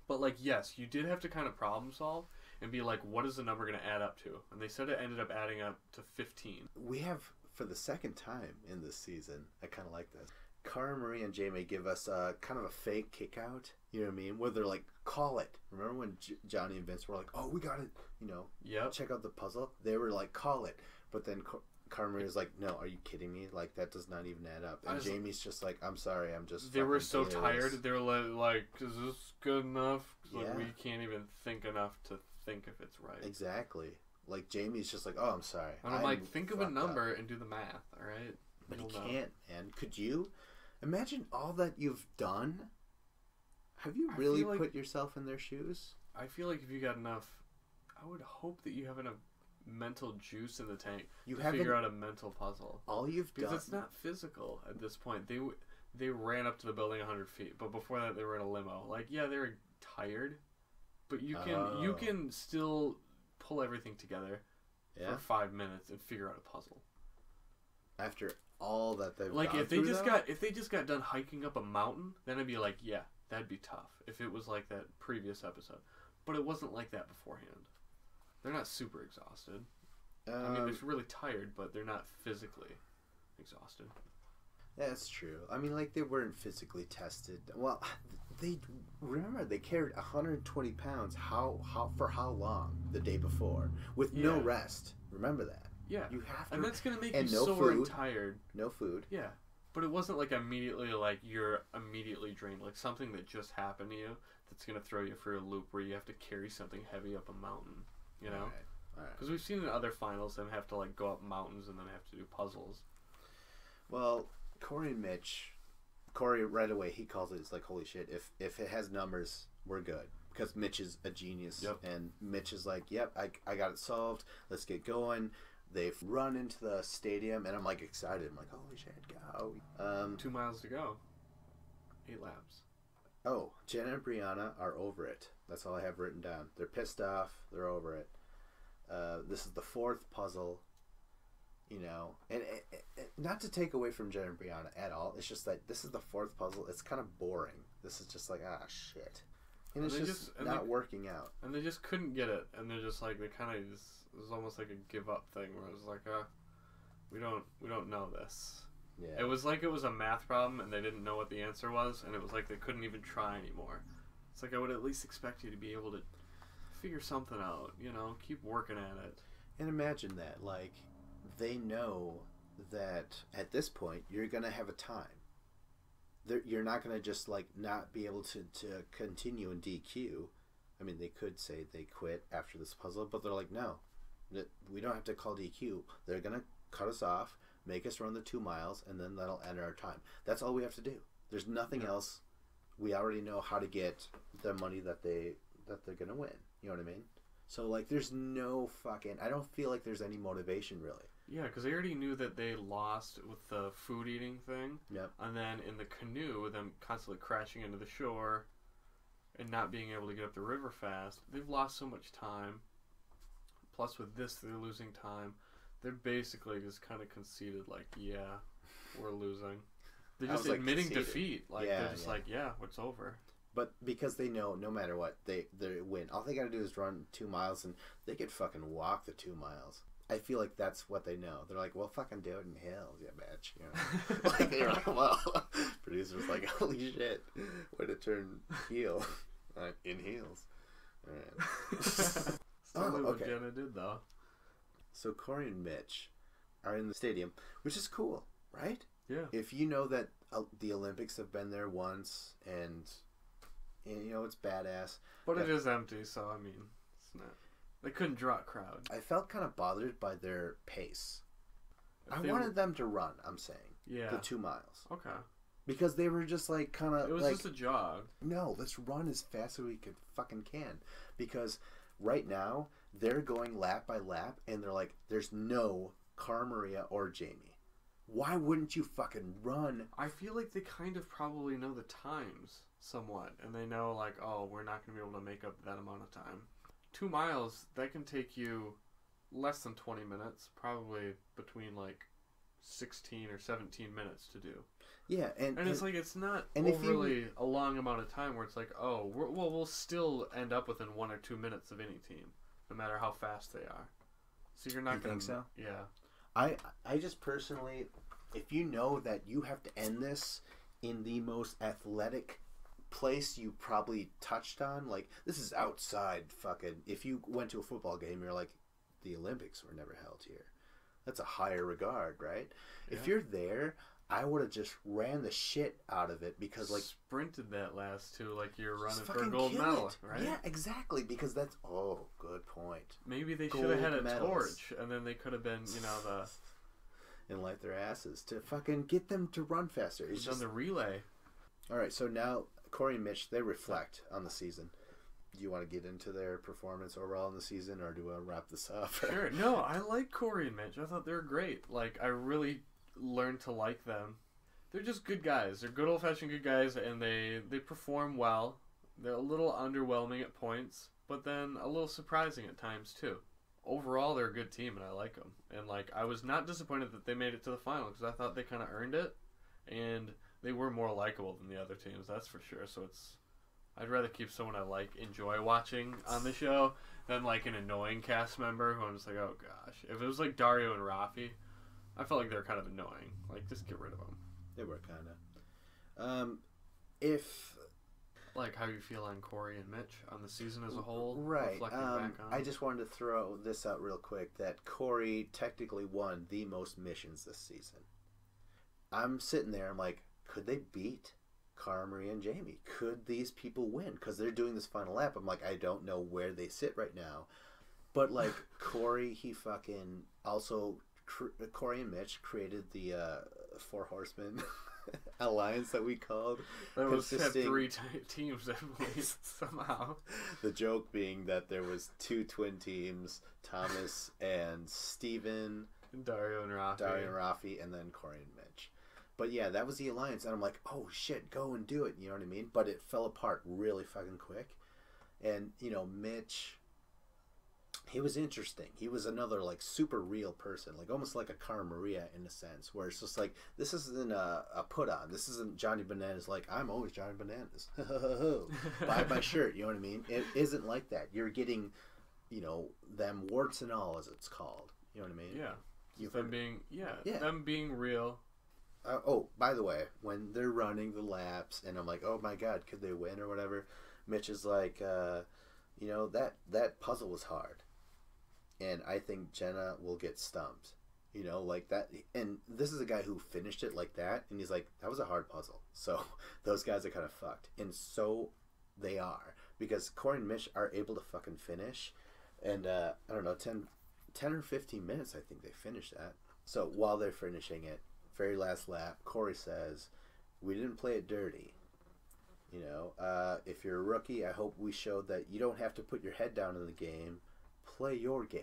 But, like, yes, you did have to kind of problem solve and be like, what is the number going to add up to? And they said it ended up adding up to 15. We have, for the second time in this season, I kind of like this. Cara, Marie, and Jamie give us kind of a fake kick out. You know what I mean? Where they're like, call it. Remember when Johnny and Vince were like, oh, we got it. You know, Yep. check out the puzzle. They were like, call it. But then Cara Marie was like, no, are you kidding me? Like, that does not even add up. And Jamie's just like, I'm sorry, I'm just They were so pissed. tired. They were like, is this good enough? 'Cause, like, Yeah. we can't even think enough to think if it's right. Exactly. Like, Jamie's just like, oh, I'm sorry. And I'm like, think of a fucked number up. and do the math, all right? But he You'll know. can't, man. Could you? Imagine all that you've done. Have you I really feel like- put yourself in their shoes? I feel like if you got enough, I would hope that you have enough mental juice in the tank You to haven't. figure out a mental puzzle. All you've Because done. it's not physical at this point. They ran up to the building 100 feet, but before that they were in a limo. Like, yeah, they were tired, but you Oh. can still pull everything together Yeah. for 5 minutes and figure out a puzzle. After all that they've Like, gone if they through, just though? got done hiking up a mountain, then I'd be like, yeah, that'd be tough. If it was like that previous episode, but it wasn't like that beforehand. They're not super exhausted. I mean, they're really tired, but they're not physically exhausted. That's true. I mean, like, they weren't physically tested. Well, they remember they carried 120 pounds. For how long the day before with no Yeah. rest? Remember that. Yeah, You have to. and that's gonna make you and no sore and food. tired. No food. Yeah, but it wasn't like immediately like you're immediately drained, like something that just happened to you that's gonna throw you for a loop where you have to carry something heavy up a mountain. You know, All right. because we've seen in other finals them have to like go up mountains and then have to do puzzles. Well, Corey and Mitch. Corey right away he calls it. It's like, holy shit! If it has numbers, we're good. Because Mitch is a genius, Yep. and Mitch is like, yep, I got it solved. Let's get going. They've run into the stadium, and I'm like excited. I'm like, holy shit, go! 2 miles to go, 8 laps. Oh, Jenna and Brianna are over it. That's all I have written down. They're pissed off. They're over it. This is the 4th puzzle. You know, and not to take away from Jenna and Brianna at all. It's just that this is the 4th puzzle. It's kind of boring. This is just like, shit. And it's And they just and not they- working out. And they just couldn't get it, and they're just like they kind of it was almost like a give up thing where it was like, we don't know this. Yeah. It was like it was a math problem and they didn't know what the answer was, and it was like they couldn't even try anymore. It's like I would at least expect you to be able to figure something out, you know, keep working at it. And imagine that, like, they know that at this point you're gonna have a time. You're not gonna just like not be able to continue in DQ. I mean, they could say they quit after this puzzle, but they're like, no, we don't have to call DQ. They're gonna cut us off, make us run the 2 miles, and then that'll end our time. That's all we have to do. There's nothing else. We already know how to get the money that they're gonna win. You know what I mean? So like, there's no fucking. I don't feel like there's any motivation really. Yeah, because they already knew that they lost with the food eating thing. Yep. And then in the canoe, them constantly crashing into the shore and not being able to get up the river fast, they've lost so much time. Plus with this, they're losing time. They're basically just kind of conceded, like, yeah, we're losing. They're I just was, like, admitting conceded. defeat. Like, Yeah, they're just yeah. like, yeah, it's over. But because they know no matter what, they win. All they gotta do is run 2 miles, and they could fucking walk the 2 miles. I feel like that's what they know. They're like, well, fucking do it in heels, yeah, bitch. You know? Like, they're like, well, producer's like, holy shit, way to turn heel. In heels. All right. Still Oh, what okay. Jenna did, though. So Corey and Mitch are in the stadium, which is cool, right? Yeah. If you know that the Olympics have been there once, and you know it's badass. But it Yeah. is empty, so, I mean, it's not. They couldn't draw a crowd. I felt kind of bothered by their pace. If I they wanted were- them to run, I'm saying. Yeah. The 2 miles. Okay. Because they were just like kind of It was like, just a jog. no, let's run as fast as we could fucking can. Because right now they're going lap by lap, and they're like, there's no Cara Maria or Jamie. Why wouldn't you fucking run? I feel like they kind of probably know the times somewhat, and they know, like, oh, we're not going to be able to make up that amount of time. 2 miles, that can take you less than 20 minutes, probably between, like, 16 or 17 minutes to do. Yeah, and it's like, it's not overly a long amount of time where it's like, oh, we'll still end up within 1 or 2 minutes of any team, no matter how fast they are. So you're not going to... think so? Yeah. I just personally, if you know that you have to end this in the most athletic place you probably touched on, like, this is outside fucking... If you went to a football game, you're like, the Olympics were never held here. That's a higher regard, right? Yeah. If you're there... I would have just ran the shit out of it because, like... Sprinted that last two like you're running for a gold medal, right? Yeah, exactly, because that's... Oh, good point. Maybe they should have had a torch, and then they could have been, you know, the... And light their asses to fucking get them to run faster. It's just... on the relay. Alright, so now Corey and Mitch, they reflect on the season. Do you want to get into their performance overall in the season, or do we want to wrap this up? Sure. No, I like Corey and Mitch. I thought they were great. Like, I really... learn to like them. They're just good guys. They're good old-fashioned good guys, and they perform well. They're a little underwhelming at points, but then a little surprising at times too. Overall, they're a good team, and I like them. And like, I was not disappointed that they made it to the final because I thought they kind of earned it, and they were more likable than the other teams. That's for sure. So I'd rather keep someone I like, enjoy watching on the show than like an annoying cast member who I'm just like, oh gosh. If it was like Dario and Rafi, I felt like they were kind of annoying. Like, just get rid of them. They were kind of. If... Like, how you feel on Corey and Mitch on the season as a whole? Right. Reflecting back on I just wanted to throw this out real quick, that Corey technically won the most missions this season. I'm sitting there, I'm like, could they beat Cara Maria and Jamie? Could these people win? Because they're doing this final lap. I'm like, I don't know where they sit right now. But, like, Corey, he fucking also... Corey and Mitch created the Four Horsemen alliance that we called. That was had three teams, I believe, somehow. The joke being that there was 2 twin teams, Thomas and Steven. And Dario and Rafi, and then Corey and Mitch. But yeah, that was the alliance, and I'm like, oh shit, go and do it, you know what I mean? But it fell apart really fucking quick. And, you know, Mitch... He was interesting. He was another, like, super real person. Like, almost like a Cara Maria in a sense. Where it's just like, this isn't a put-on. This isn't Johnny Bananas like, I'm always Johnny Bananas. Buy my shirt, you know what I mean? It isn't like that. You're getting, you know, them warts and all, as it's called. You know what I mean? Yeah. Them being real. Oh, by the way, when they're running the laps, and I'm like, oh my god, could they win or whatever? Mitch is like, you know, that puzzle was hard. And I think Jenna will get stumped. You know, like that. And this is a guy who finished it like that. And he's like, that was a hard puzzle. So those guys are kind of fucked. And so they are. Because Corey and Mitch are able to fucking finish. And, I don't know, 10 or 15 minutes, I think they finished that. So while they're finishing it, very last lap, Corey says, we didn't play it dirty. You know, if you're a rookie, I hope we showed that you don't have to put your head down in the game. Play your game.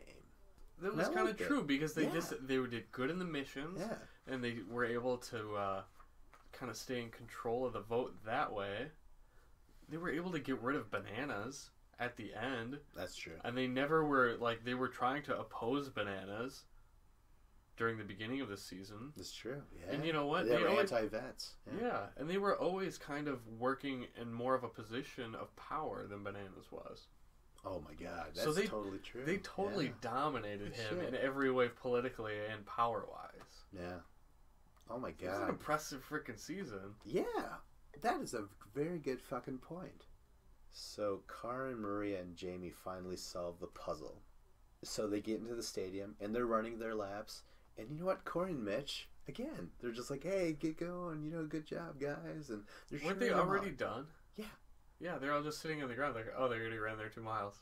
That was kind of true because they did good in the missions, and they were able to kind of stay in control of the vote that way. They were able to get rid of Bananas at the end. That's true. And they never were, like, they were trying to oppose Bananas during the beginning of the season. That's true, yeah. And you know what? They were anti-vets. Yeah, and they were always kind of working in more of a position of power than Bananas was. Oh my god, that's totally true. They totally dominated him in every way, politically and power-wise. Yeah. Oh my god. It was an impressive freaking season. Yeah. That is a very good fucking point. So, Cara and Maria and Jamie finally solve the puzzle. So they get into the stadium, and they're running their laps. And you know what? Corey and Mitch, again, they're just like, hey, get going, you know, good job, guys. And they're Weren't they already done? Yeah. Yeah, they're all just sitting on the ground like, oh, they already ran their 2 miles.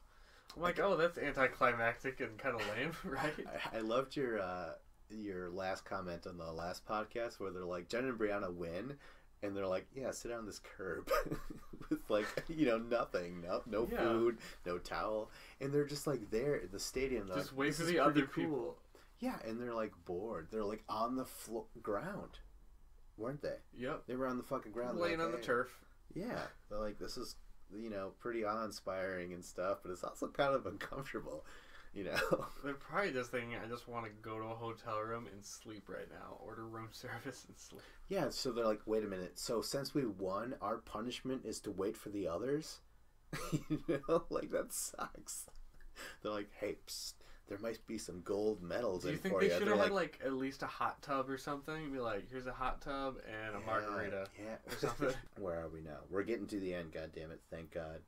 I'm like, oh, that's anticlimactic and kind of lame, right? I loved your last comment on the last podcast where they're like, Jen and Brianna win, And they're like, yeah, sit on this curb with like, nothing, no food, no towel, and they're just like there in the stadium. Just like, wait for the other people. Yeah, and they're like bored. They're like on the ground, weren't they? Yep. They were on the fucking ground, laying on the turf. Yeah, they're like, this is pretty awe-inspiring and stuff, but it's also kind of uncomfortable. They're probably just thinking, I just want to go to a hotel room and sleep right now. Order room service and sleep. Yeah, so they're like, wait a minute. So since we won, our punishment is to wait for the others? Like, that sucks. They're like, hey, psst, there might be some gold medals in for you. Do you think they should have had, like, at least a hot tub or something? Be like, here's a hot tub and a margarita. Yeah. Or something. Where are we now? We're getting to the end, goddammit. Thank God.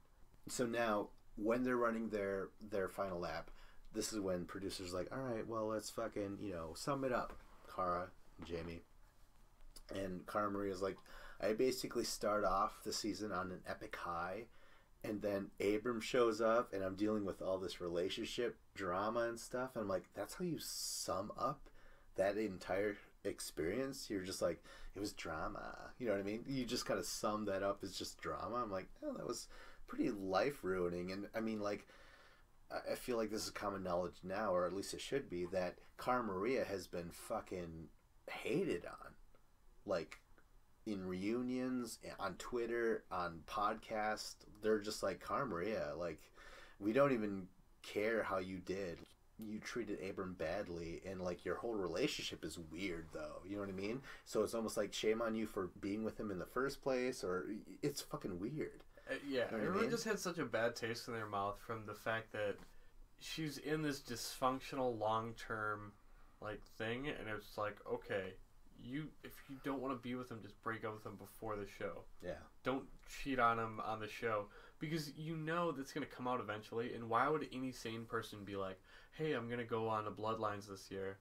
So now, when they're running their final lap, this is when producers are like, all right, well, let's fucking, sum it up, Cara and Jamie. And Cara Maria's like, I basically start off the season on an epic high, and then Abram shows up, and I'm dealing with all this relationship drama and stuff. And I'm like, that's how you sum up that entire experience? You're just like, it was drama. You know what I mean? You just kind of sum that up as just drama. I'm like, oh, that was pretty life-ruining. And, I mean, like, I feel like this is common knowledge now, or at least it should be, that Cara Maria has been fucking hated on. Like, in reunions, on Twitter, on podcasts, they're just like, Cara Maria, like, we don't even care how you did. You treated Abram badly, and, like, your whole relationship is weird, though. You know what I mean? So it's almost like, shame on you for being with him in the first place, or it's fucking weird. Yeah, you know everyone just had such a bad taste in their mouth from the fact that she's in this dysfunctional long-term, like, thing, and it's like, okay, if you don't want to be with him, just break up with him before the show. Yeah. Don't cheat on him on the show, because you know that's going to come out eventually, and why would any sane person be like, hey, I'm going to go on to Bloodlines this year,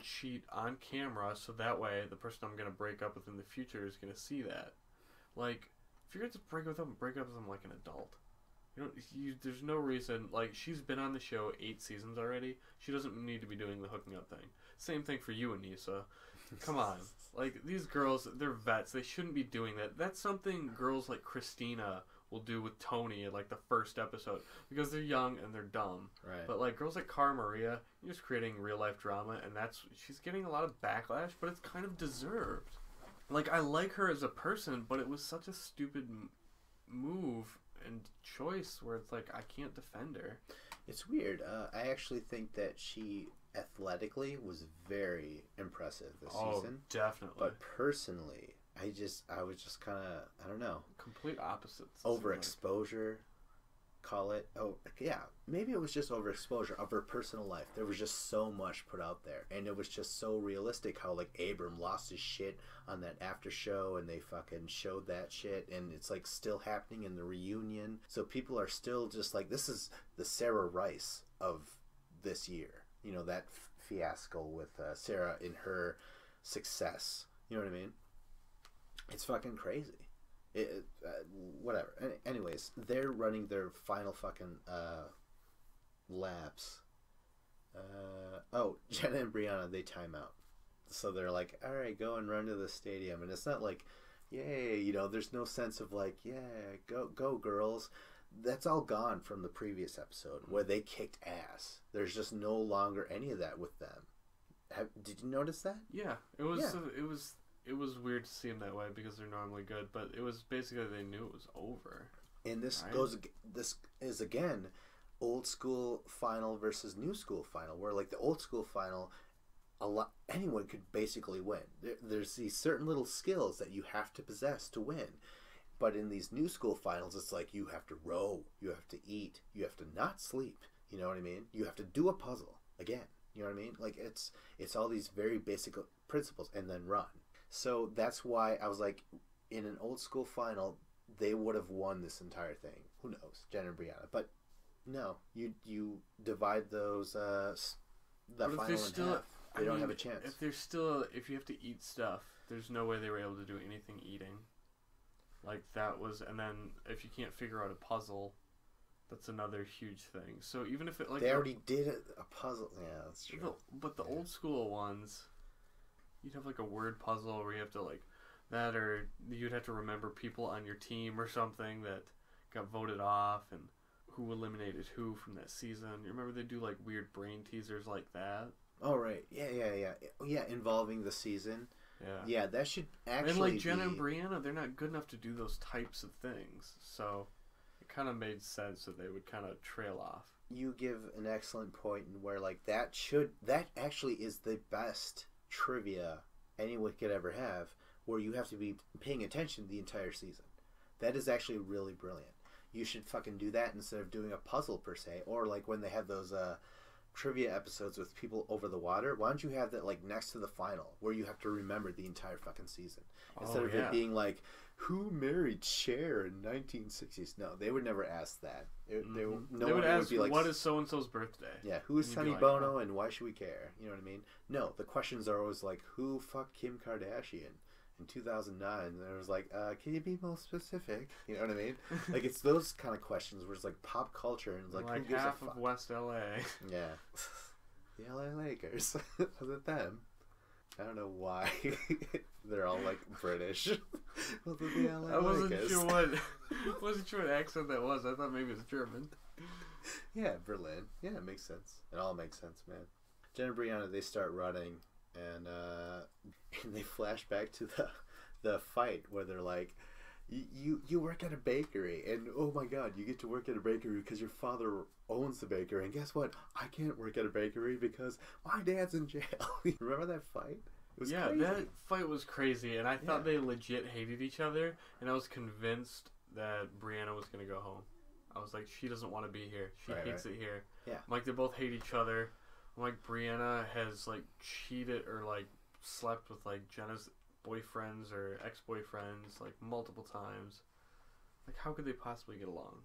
cheat on camera, so that way the person I'm going to break up with in the future is going to see that. Like, if you're going to break up with them like an adult. There's no reason. Like, she's been on the show 8 seasons already. She doesn't need to be doing the hooking up thing. Same thing for you, Anissa. Come on. Like, these girls, they're vets. They shouldn't be doing that. That's something girls like Christina will do with Tony in, like, the first episode. Because they're young and they're dumb. Right. But, like, girls like Cara Maria, you're just creating real-life drama. And she's getting a lot of backlash, but it's kind of deserved. Like, I like her as a person, but it was such a stupid move and choice where it's like, I can't defend her. It's weird. I actually think that she athletically was very impressive this season. Definitely. But personally, I was just kind of, I don't know. Complete opposites. Overexposure. Call it. Oh, yeah. Maybe it was just overexposure of her personal life. There was just so much put out there. And it was just so realistic how, like, Abram lost his shit on that after show and they fucking showed that shit. And it's, like, still happening in the reunion. So people are still just like, this is the Sarah Rice of this year. You know, that fiasco with Sarah in her success. You know what I mean? It's fucking crazy. Whatever. Anyways, they're running their final fucking laps. Jenna and Brianna, they time out. So they're like, all right, go and run to the stadium. And it's not like, yay, there's no sense of like, yeah, go girls. That's all gone from the previous episode where they kicked ass. There's just no longer any of that with them. Did you notice that? Yeah, it was weird to see them that way because they're normally good, but it was basically they knew it was over. And this is again old school final versus new school final, where like the old school final, anyone could basically win. There's these certain little skills that you have to possess to win. But in these new school finals, it's like you have to row, you have to eat, you have to not sleep. You know what I mean? You have to do a puzzle again. You know what I mean? Like it's all these very basic principles and then run. So that's why I was like, in an old school final, they would have won this entire thing. Who knows? Jen and Brianna. But no, you divide those the final in half. They don't have a chance. If you have to eat stuff, there's no way they were able to do anything eating. Like that was, and then if you can't figure out a puzzle, that's another huge thing. So even if they already did a puzzle, yeah, that's true. But the old school ones, you'd have like a word puzzle where you have to like That, or you'd have to remember people on your team or something that got voted off and who eliminated who from that season. You remember they do like weird brain teasers like that? Oh, right. Yeah, involving the season. Yeah, that should actually and like Jenna and Brianna, they're not good enough to do those types of things. So it kind of made sense that they would kind of trail off. You give an excellent point in where like that actually is the best trivia anyone could ever have, where you have to be paying attention the entire season. That is actually really brilliant. You should fucking do that instead of doing a puzzle per se, or like when they have those trivia episodes with people over the water. Why don't you have that like next to the final, where you have to remember the entire fucking season instead of it being like, who married Cher in 1960s? No, they would never ask that. They would ask, like, what is so and so's birthday? Yeah, who is Sonny Bono and why should we care? You know what I mean? No, the questions are always like, who fucked Kim Kardashian in 2009? And it was like, can you be more specific? You know what I mean? Like, it's those kind of questions where it's like pop culture and it's like who gives half a fuck? Of West LA. Yeah. The LA Lakers. Was it them? I don't know why they're all like British. Was it the LA Lakers? Wasn't sure what accent that was. I thought maybe it was German. Yeah, Berlin. Yeah, it makes sense. It all makes sense, man. Jen and Brianna, they start running, and they flash back to the fight where they're like, you work at a bakery, and oh my god, you get to work at a bakery because your father owns the bakery, and guess what? I can't work at a bakery because my dad's in jail. Remember that fight? It was crazy. That fight was crazy, and I thought they legit hated each other, and I was convinced that Brianna was going to go home. I was like, she doesn't want to be here. She hates it here. Yeah. I'm like, they both hate each other. I'm like, Brianna has like cheated or like slept with like Jenna's boyfriends or ex-boyfriends like multiple times. Like, how could they possibly get along?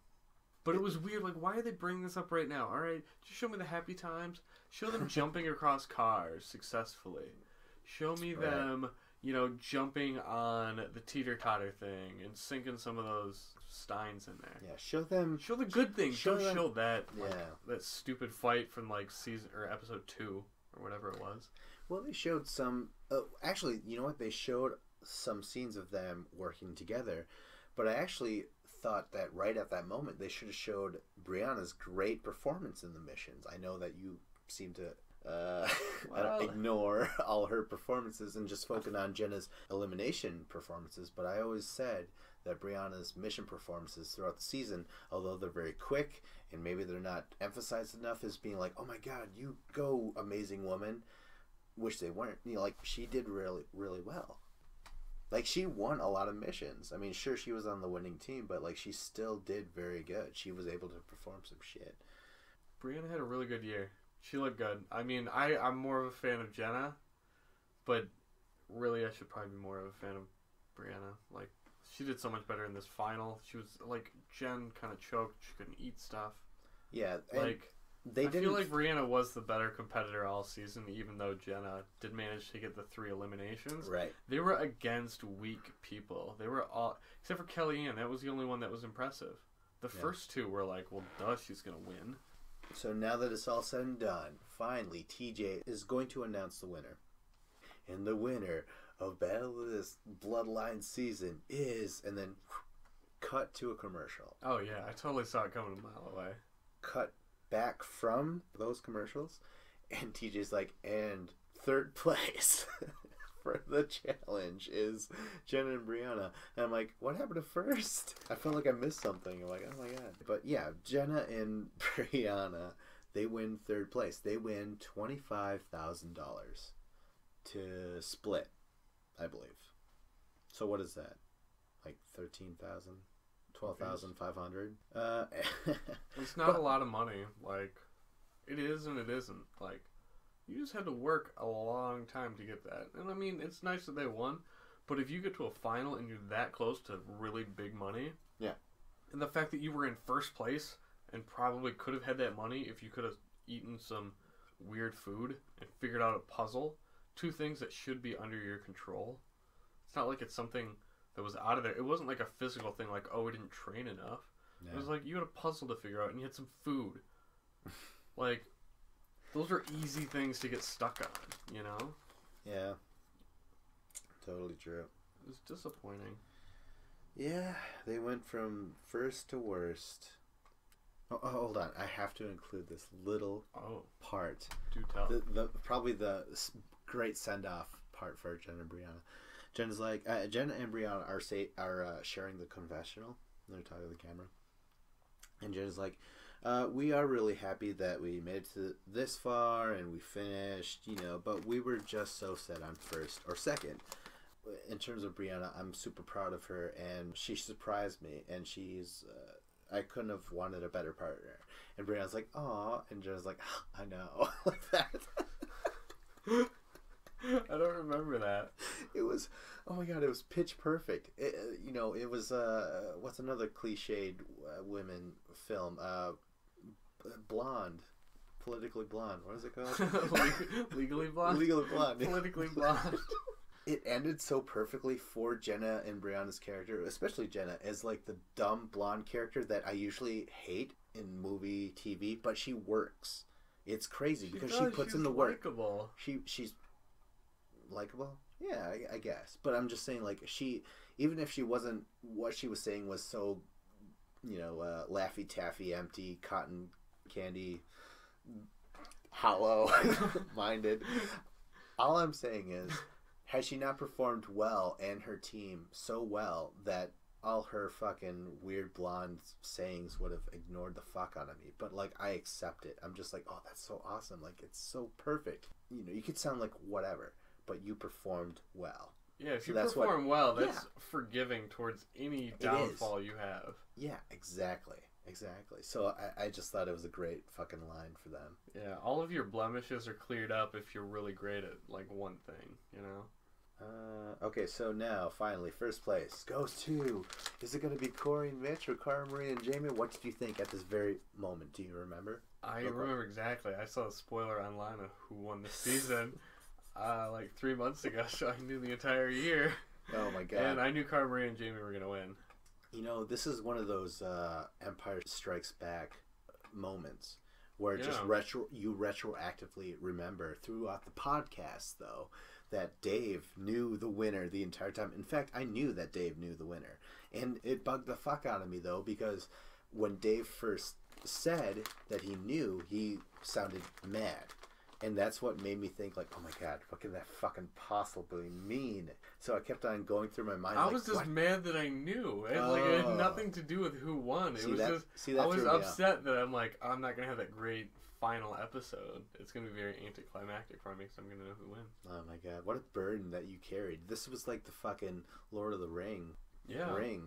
But it was weird. Like, why are they bringing this up right now? All right, just show me the happy times. Show them jumping across cars successfully. Show me them, jumping on the teeter-totter thing and sinking some of those steins in there. Yeah, show the good things. Show that yeah. That stupid fight from like season or episode 2 or whatever it was. Well, they showed some. Actually, you know what? They showed some scenes of them working together, but I actually thought that right at that moment they should have showed Brianna's great performance in the missions. I know that you seem to ignore all her performances and just focus on Jenna's elimination performances, but I always said that Brianna's mission performances throughout the season, although they're very quick and maybe they're not emphasized enough as being like, oh my god, you go, amazing woman, which they weren't, like she did really, really well. Like, she won a lot of missions. I mean, sure, she was on the winning team, but like she still did very good. She was able to perform some shit. Brianna had a really good year. She looked good. I mean, I'm more of a fan of Jenna, but really I should probably be more of a fan of Brianna. Like, she did so much better in this final. She was, like, Jen kind of choked. She couldn't eat stuff. Yeah. Like, I feel like Brianna was the better competitor all season, even though Jenna did manage to get the 3 eliminations. Right. They were against weak people. They were all, except for Kellyanne. That was the only one that was impressive. The first 2 were like, well, duh, she's going to win. So now that it's all said and done, finally TJ is going to announce the winner. And the winner of Battle of this Bloodlines season is, and then cut to a commercial. Oh yeah, I totally saw it coming a mile away. Cut back from those commercials, and TJ's like, and third place for the challenge is Jenna and Brianna. And I'm like, what happened to first? I felt like I missed something. I'm like, oh my god. But yeah, Jenna and Brianna, they win third place. They win $25,000 to split, I believe. So what is that? Like 13,000? 12,500? It's not a lot of money. Like, it is and it isn't. Like, you just had to work a long time to get that. And I mean, it's nice that they won, but if you get to a final and you're that close to really big money, yeah, and the fact that you were in first place and probably could have had that money if you could have eaten some weird food and figured out a puzzle, 2 things that should be under your control. It's not like it's something that was out of there. It wasn't like a physical thing like, oh, we didn't train enough. Yeah. It was like you had a puzzle to figure out and you had some food. Like, those are easy things to get stuck on, you know? Yeah. Totally true. It was disappointing. Yeah, they went from first to worst. Oh, hold on. I have to include this little part. Do tell. Probably the great send-off part for Jenna and Brianna. Jenna's like, Jenna and Brianna are sharing the confessional. They're talking to the camera. And Jenna's like, we are really happy that we made it to this far and we finished, but we were just so set on first or second. In terms of Brianna, I'm super proud of her, and she surprised me, and she's, I couldn't have wanted a better partner. And Brianna's like, aw, and Jenna's like, I know, like that. I don't remember that. It was, oh my god, it was pitch perfect. It was, what's another cliched women film? Blonde. Politically Blonde. What is it called? Legally Blonde? Legally Blonde. Politically Blonde. It ended so perfectly for Jenna and Brianna's character, especially Jenna, as like the dumb blonde character that I usually hate in movie, TV, but she works. It's crazy because she puts in the work. Likable. She's likable? Yeah, I guess. But I'm just saying, like, even if she wasn't, what she was saying was so, Laffy Taffy, empty, cotton candy, hollow minded. All I'm saying is, had she not performed well and her team so well that all her fucking weird blonde sayings would have ignored the fuck out of me. But, like, I accept it. I'm just like, oh, that's so awesome. Like, it's so perfect. You could sound like whatever, but you performed well. Yeah, if you perform well, that's forgiving towards any downfall you have. Yeah, exactly. So I just thought it was a great fucking line for them. Yeah, all of your blemishes are cleared up if you're really great at, like, one thing, Okay, so now, finally, first place goes to, is it going to be Corey and Mitch or Cara Marie and Jamie? What did you think at this very moment? Do you remember? I remember exactly. I saw a spoiler online of who won the season like 3 months ago, so I knew the entire year. Oh my god. And I knew Cara Marie and Jamie were going to win. This is one of those Empire Strikes Back moments where just you retroactively remember throughout the podcast, though, that Dave knew the winner the entire time. In fact, I knew that Dave knew the winner. And it bugged the fuck out of me, though, because when Dave first said that he knew, he sounded mad. And that's what made me think, like, oh my god, what can that fucking possibly mean? So I kept on going through my mind. I was just mad that I knew. It had nothing to do with who won. I was upset that I'm like, I'm not going to have that great final episode. It's going to be very anticlimactic for me because I'm going to know who wins. Oh my god, what a burden that you carried. This was like the fucking Lord of the Rings. The ring.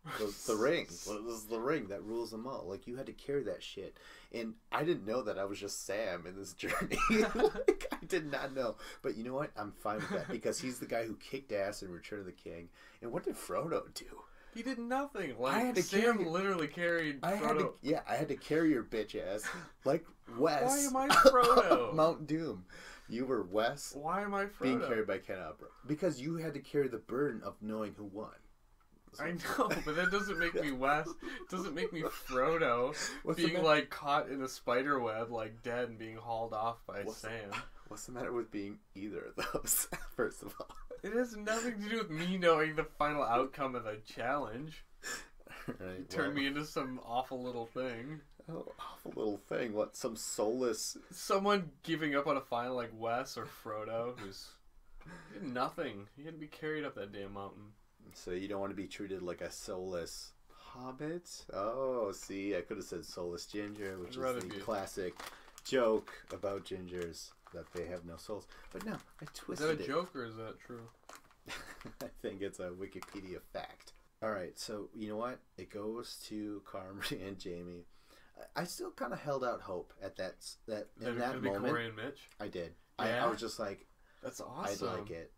Well, this is the ring that rules them all. Like, you had to carry that shit. And I didn't know that I was just Sam in this journey. Like, I did not know. But you know what? I'm fine with that because he's the guy who kicked ass in Return of the King. And what did Frodo do? He did nothing. Like, Sam literally carried Frodo. I had to carry your bitch ass. Like Wes. Why am I Frodo? Mount Doom. You were Wes. Why am I Frodo? Being carried by Ken Opera. Because you had to carry the burden of knowing who won. I know, but that doesn't make me Wes. It doesn't make me Frodo being, like, caught in a spider web, like, dead and being hauled off by Sam. What's the matter with being either of those, first of all? It has nothing to do with me knowing the final outcome of the challenge. Right, Turn me into some awful little thing. Oh, awful little thing. What, some soulless... Someone giving up on a final like Wes or Frodo, who's did nothing. He had to be carried up that damn mountain. So you don't want to be treated like a soulless hobbit? Oh, see, I could have said soulless ginger, which is the classic joke about gingers, that they have no souls. But no, I twisted it. Is that a joke or is that true? I think it's a Wikipedia fact. Alright, so you know what? It goes to Cara Marie and Jamie. I still kind of held out hope at that in that moment. Corey and Mitch? I did. Yeah? I was just like, that's awesome. I like it.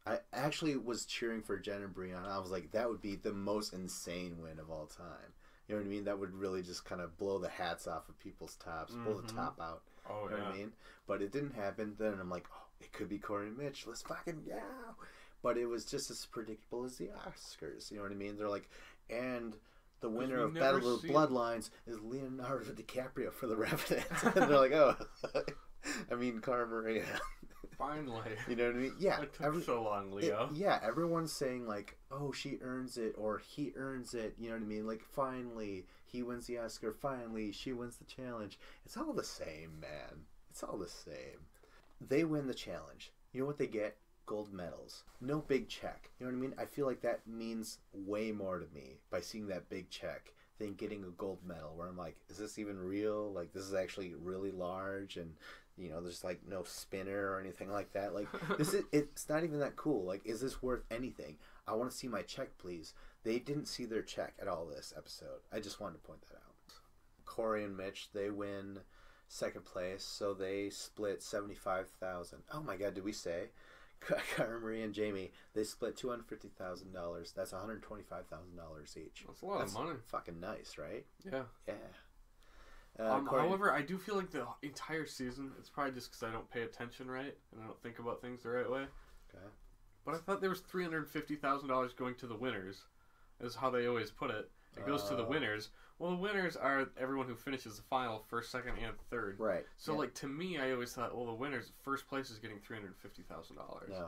I actually was cheering for Jen and Brianna. I was like, that would be the most insane win of all time. You know what I mean? That would really just kind of blow the hats off of people's tops, blow the top out. Oh, you know what I mean? But it didn't happen. Then I'm like, oh, it could be Corey and Mitch. Let's fucking go. But it was just as predictable as the Oscars. You know what I mean? They're like, and the winner of Battle of the Bloodlines is Leonardo DiCaprio for The Revenant. And they're like, oh, I mean, Cara Marie Finally. You know what I mean? Yeah. It took so long, Leo. Yeah, everyone's saying like, oh, she earns it or he earns it. You know what I mean? Like, finally, he wins the Oscar. Finally, she wins the challenge. It's all the same, man. It's all the same. They win the challenge. You know what they get? Gold medals. No big check. You know what I mean? I feel like that means way more to me by seeing that big check than getting a gold medal where I'm like, is this even real? Like, this is actually really large and, you know, there's like no spinner or anything like that. Like, it's not even that cool. Like, is this worth anything? I want to see my check, please. They didn't see their check at all this episode. I just wanted to point that out. Corey and Mitch, they win second place, so they split $75,000. Oh my God, did we say? Cara Marie and Jamie, they split $250,000. That's $125,000 each. That's a lot of money. Fucking nice, right? Yeah. Yeah. However, I do feel like the entire season, it's probably just because I don't pay attention right and I don't think about things the right way. Okay. But I thought there was $350,000 going to the winners, is how they always put it. It goes to the winners. Well, the winners are everyone who finishes the final, first, second, and third. Right. So, like, to me, I always thought, well, the winners, first place is getting $350,000. No.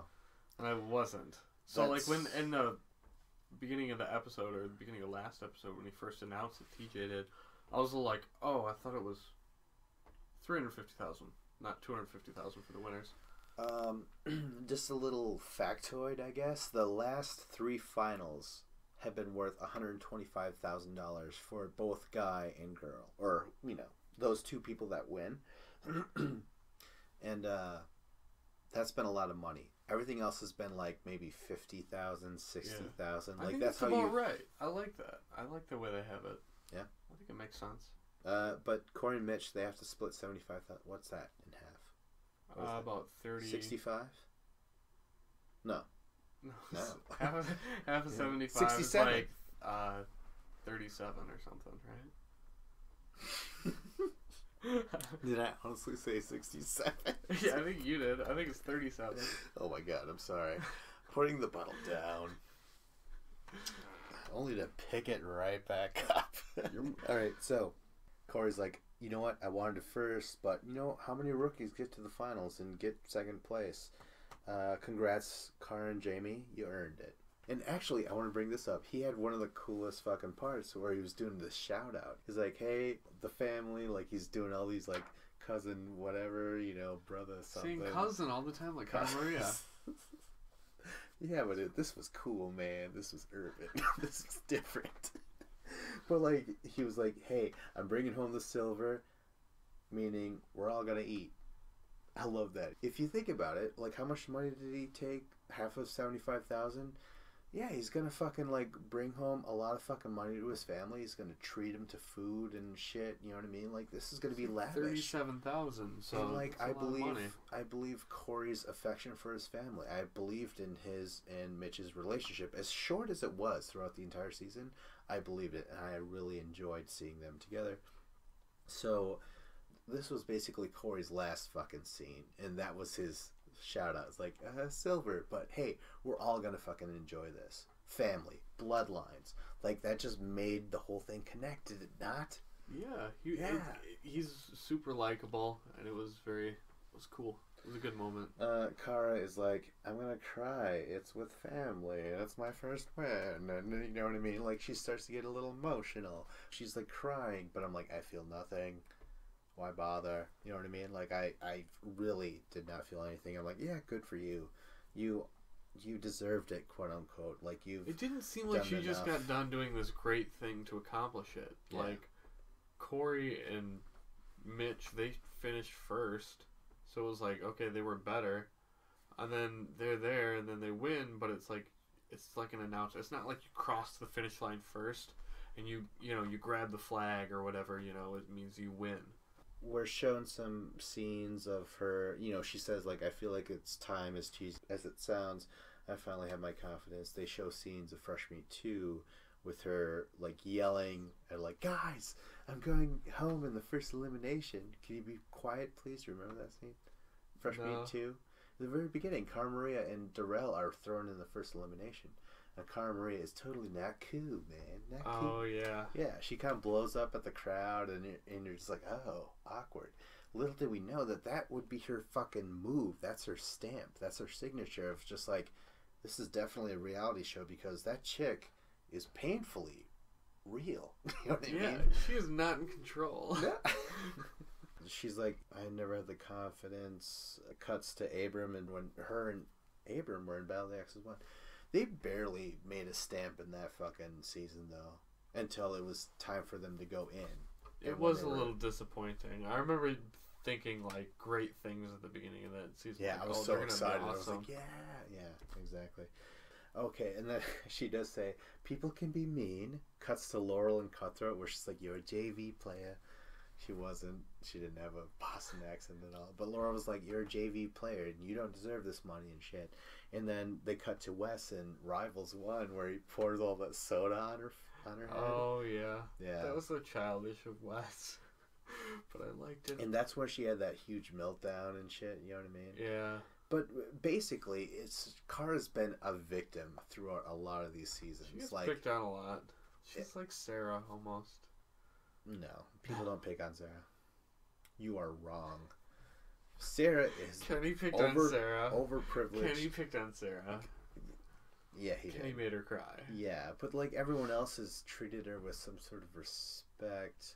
And I wasn't. So, like, when in the beginning of the episode, or the beginning of last episode, when he first announced it, TJ did, I was like, oh, I thought it was $350,000, not $250,000 for the winners. Just a little factoid, I guess. The last three finals have been worth $125,000 for both guy and girl, or you know, those two people that win, and that's been a lot of money. Everything else has been like maybe $50,000, $60,000. Yeah. Like that's how about right. I like that. I like the way they have it. Yeah, I think it makes sense. But Corey and Mitch, they have to split 75,000. What's that in half? About 30. 65? No. No. half of 75 67. is like 37 or something, right? Did I honestly say 67? Yeah, I think you did. I think it's 37. Oh my God, I'm sorry. Putting the bottle down. Only to pick it right back up. Alright, so Corey's like, you know what? I wanted it first, but you know how many rookies get to the finals and get second place? Congrats, Cara and Jamie. You earned it. And actually, I want to bring this up. He had one of the coolest fucking parts where he was doing this shout out. He's like, hey, the family, like he's doing all these like cousin whatever, you know, brother something. Saying cousin all the time, like Cara Maria. Yeah, but this was cool, man. This was urban. This was different. But like, he was like, hey, I'm bringing home the silver, meaning we're all gonna eat. I love that. If you think about it, like, how much money did he take? Half of 75,000. Yeah, he's gonna fucking like bring home a lot of fucking money to his family. He's gonna treat him to food and shit. You know what I mean? Like, this is gonna be lavish. 37,000. So and like, I believe Corey's affection for his family. I believed in his and Mitch's relationship, as short as it was throughout the entire season. I believed it, and I really enjoyed seeing them together. So this was basically Corey's last fucking scene, and that was his shout out. It's like, silver, but hey, we're all gonna fucking enjoy this. Family, bloodlines. Like, that just made the whole thing connect, did it not? Yeah, he's super likable, and it was cool. It was a good moment. Cara is like, I'm gonna cry. It's with family. It's my first win. And you know what I mean? Like, she starts to get a little emotional. She's like crying, but I'm like, I feel nothing. Why bother? You know what I mean? Like, I really did not feel anything. I'm like, yeah, good for you. You deserved it, quote unquote. Like, it didn't seem like she just got done doing this great thing to accomplish it. Yeah. Like, Corey and Mitch, they finished first. So it was like, okay, they were better. And then they're there, and then they win, but it's like an announcement. It's not like you crossed the finish line first, and you grab the flag or whatever, you know, it means you win. We're shown some scenes of her, you know, she says, like, I feel like it's time, as cheesy as it sounds, I finally have my confidence. They show scenes of Fresh Meat 2 with her, like, yelling at, like, guys, I'm going home in the first elimination. Can you be quiet, please? Remember that scene? Fresh Meat 2? At the very beginning, Cara Maria and Darrell are thrown in the first elimination. And Cara Maria is totally not cool, man. Not cool. Oh, yeah. Yeah, she kind of blows up at the crowd, and you're just like, oh, awkward. little did we know that would be her fucking move. That's her stamp. That's her signature of just like, this is definitely a reality show because that chick is painfully real. You know what I mean? She is not in control. Yeah. She's like, I never had the confidence. Cuts to Abram, and when her and Abram were in Battle of the Axis 1, they barely made a stamp in that fucking season, though, until it was time for them to go in. It was a little disappointing. I remember thinking, like, great things at the beginning of that season. Yeah, like, I was so excited. Awesome. I was like, yeah, exactly. Okay, and then she does say, people can be mean. Cuts to Laurel and Cutthroat, where she's like, you're a JV player. She wasn't. She didn't have a Boston accent at all. But Laura was like, you're a JV player, and you don't deserve this money and shit. And then they cut to Wes in Rivals 1, where he pours all that soda on her head. Oh, yeah. Yeah. That was so childish of Wes. But I liked it. And that's where she had that huge meltdown and shit, you know what I mean? Yeah. But basically, Kara's been a victim throughout a lot of these seasons. She gets like, picked on a lot. She's like Sarah, almost. No, people don't pick on Sarah. You are wrong. Sarah is Kenny picked on Sarah. Overprivileged. Kenny picked on Sarah. Yeah, he Kenny did. made her cry. Yeah, but like everyone else has treated her with some sort of respect,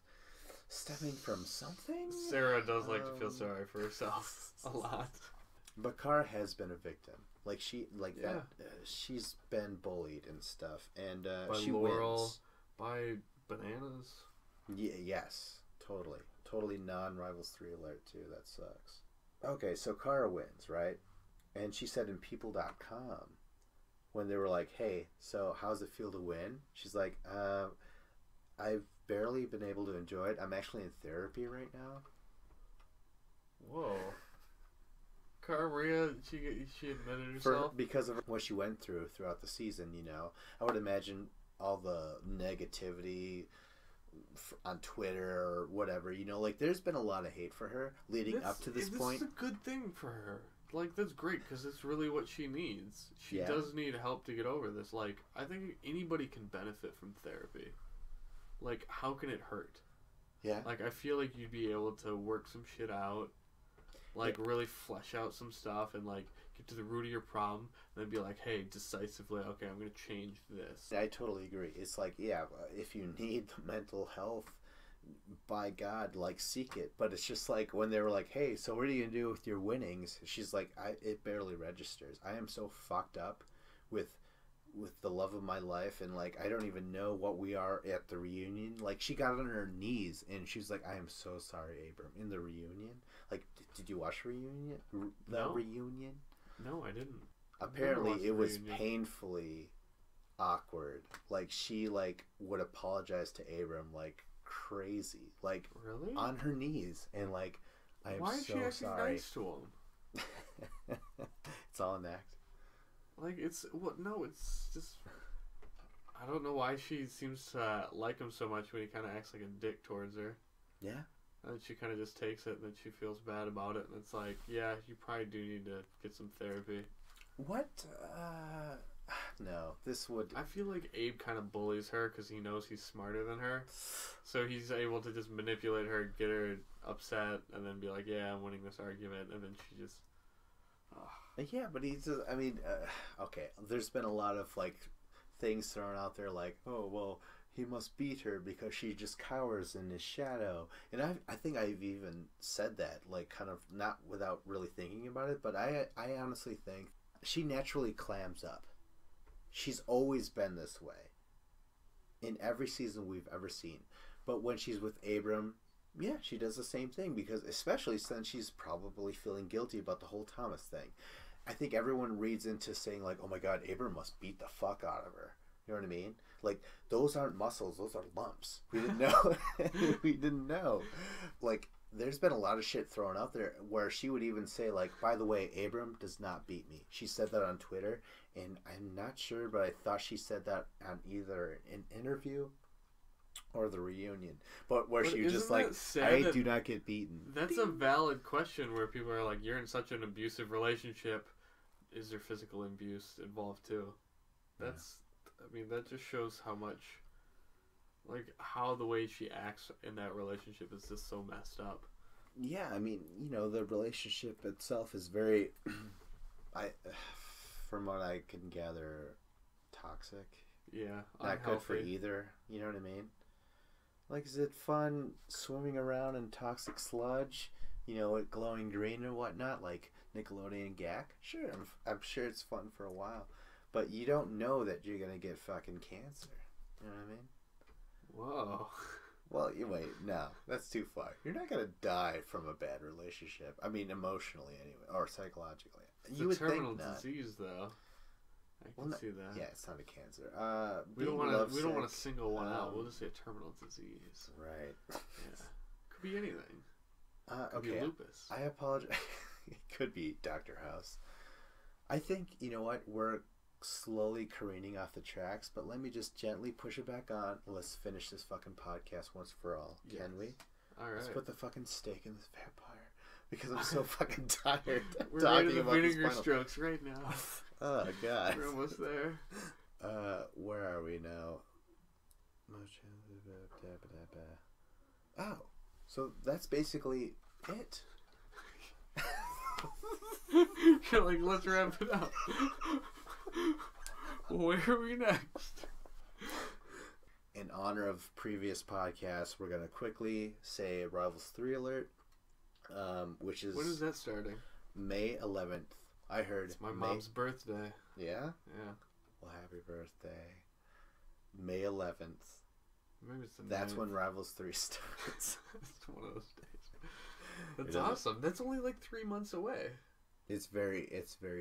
stemming from something. Sarah does like to feel sorry for herself a lot. But Kara has been a victim. Like that. She's been bullied and stuff, and by she Laurel, wins. by Bananas. Yeah, yes, totally non-Rivals 3 alert too. That sucks. Okay, so Kara wins, right? And she said in People.com, when they were like, hey, so how's it feel to win? She's like, I've barely been able to enjoy it. I'm actually in therapy right now. Whoa. Cara Maria, she admitted herself? Because of what she went throughout the season, you know. I would imagine all the negativity on Twitter or whatever, you know, like there's been a lot of hate for her leading up to this point. This is a good thing for her. Like, that's great because it's really what she needs. She does need help to get over this. Like, I think anybody can benefit from therapy. Like, how can it hurt? Yeah. Like, I feel like you'd be able to work some shit out. Like, really flesh out some stuff and, like, get to the root of your problem. And then be like, hey, decisively, okay, I'm going to change this. I totally agree. It's like, yeah, if you need mental health, by God, like, seek it. But it's just like when they were like, hey, so what are you going to do with your winnings? She's like, it barely registers. I am so fucked up with the love of my life, and like I don't even know what we are at the reunion. Like, she got on her knees and she was like, I am so sorry, Abram. In the reunion, like, did you watch reunion? Reunion? No, I didn't. Apparently, it was painfully awkward. Like, she like would apologize to Abram like crazy, like really on her knees, and like, I am Why is so she acting sorry. nice to him? It's all an act. Like, it's just, I don't know why she seems to like him so much when he kind of acts like a dick towards her. Yeah. And she kind of just takes it, and then she feels bad about it, and it's like, yeah, you probably do need to get some therapy. What? No, this would... I feel like Abe kind of bullies her because he knows he's smarter than her. So he's able to just manipulate her, get her upset, and then be like, yeah, I'm winning this argument, and then she just... Yeah, but he's just, I mean, okay, there's been a lot of, like, things thrown out there like, oh, well, he must beat her because she just cowers in his shadow. And I think I've even said that, like, kind of not without really thinking about it, but I honestly think she naturally clams up. She's always been this way in every season we've ever seen. But when she's with Abram, yeah, she does the same thing, because especially since she's probably feeling guilty about the whole Thomas thing. I think everyone reads into saying like, oh my God, Abram must beat the fuck out of her. You know what I mean? Like, those aren't muscles, those are lumps. We didn't know. We didn't know. Like, there's been a lot of shit thrown out there where she would even say like, by the way, Abram does not beat me. She said that on Twitter, and I'm not sure, but I thought she said that on either an interview or the reunion, but she was just like, I do not get beaten. That's a valid question where people are like, you're in such an abusive relationship, is there physical abuse involved too? That's, I mean, that just shows how much, like, how the way she acts in that relationship is just so messed up. Yeah, I mean, the relationship itself is very, I, from what I can gather, toxic. Yeah, Not good for either. You know what I mean? Like, is it fun swimming around in toxic sludge? With glowing green and whatnot, like Nickelodeon Gak? Sure, I'm sure it's fun for a while. But you don't know that you're going to get fucking cancer. You know what I mean? Whoa. Well, wait, no, that's too far. You're not going to die from a bad relationship. I mean, emotionally anyway, or psychologically. It's you a would terminal think not. disease, though. I can see that. Yeah, it's not a cancer. We don't want to single one out. We'll just say a terminal disease. Right. Yeah. Could be anything. Could Okay. be lupus. I apologize. It could be Dr. House. I think, you know what? We're slowly careening off the tracks, but let me just gently push it back on and let's finish this fucking podcast once for all. Yes. Can we? All right. Let's put the fucking stake in this vampire because I'm so fucking tired. We're ready to vinegar strokes right now. Oh, God. We're almost there. Where are we now? Oh, so that's basically it. You're like, let's wrap it up. Where are we next? In honor of previous podcasts, we're going to quickly say Rivals 3 alert, which is... When is that starting? May 11th. I heard... It's my mom's birthday. Yeah? Yeah. Well, happy birthday. May 11th. Maybe it's the That's 9th. when Rivals 3 starts. It's one of those days. That's awesome. That's only like 3 months away. It's very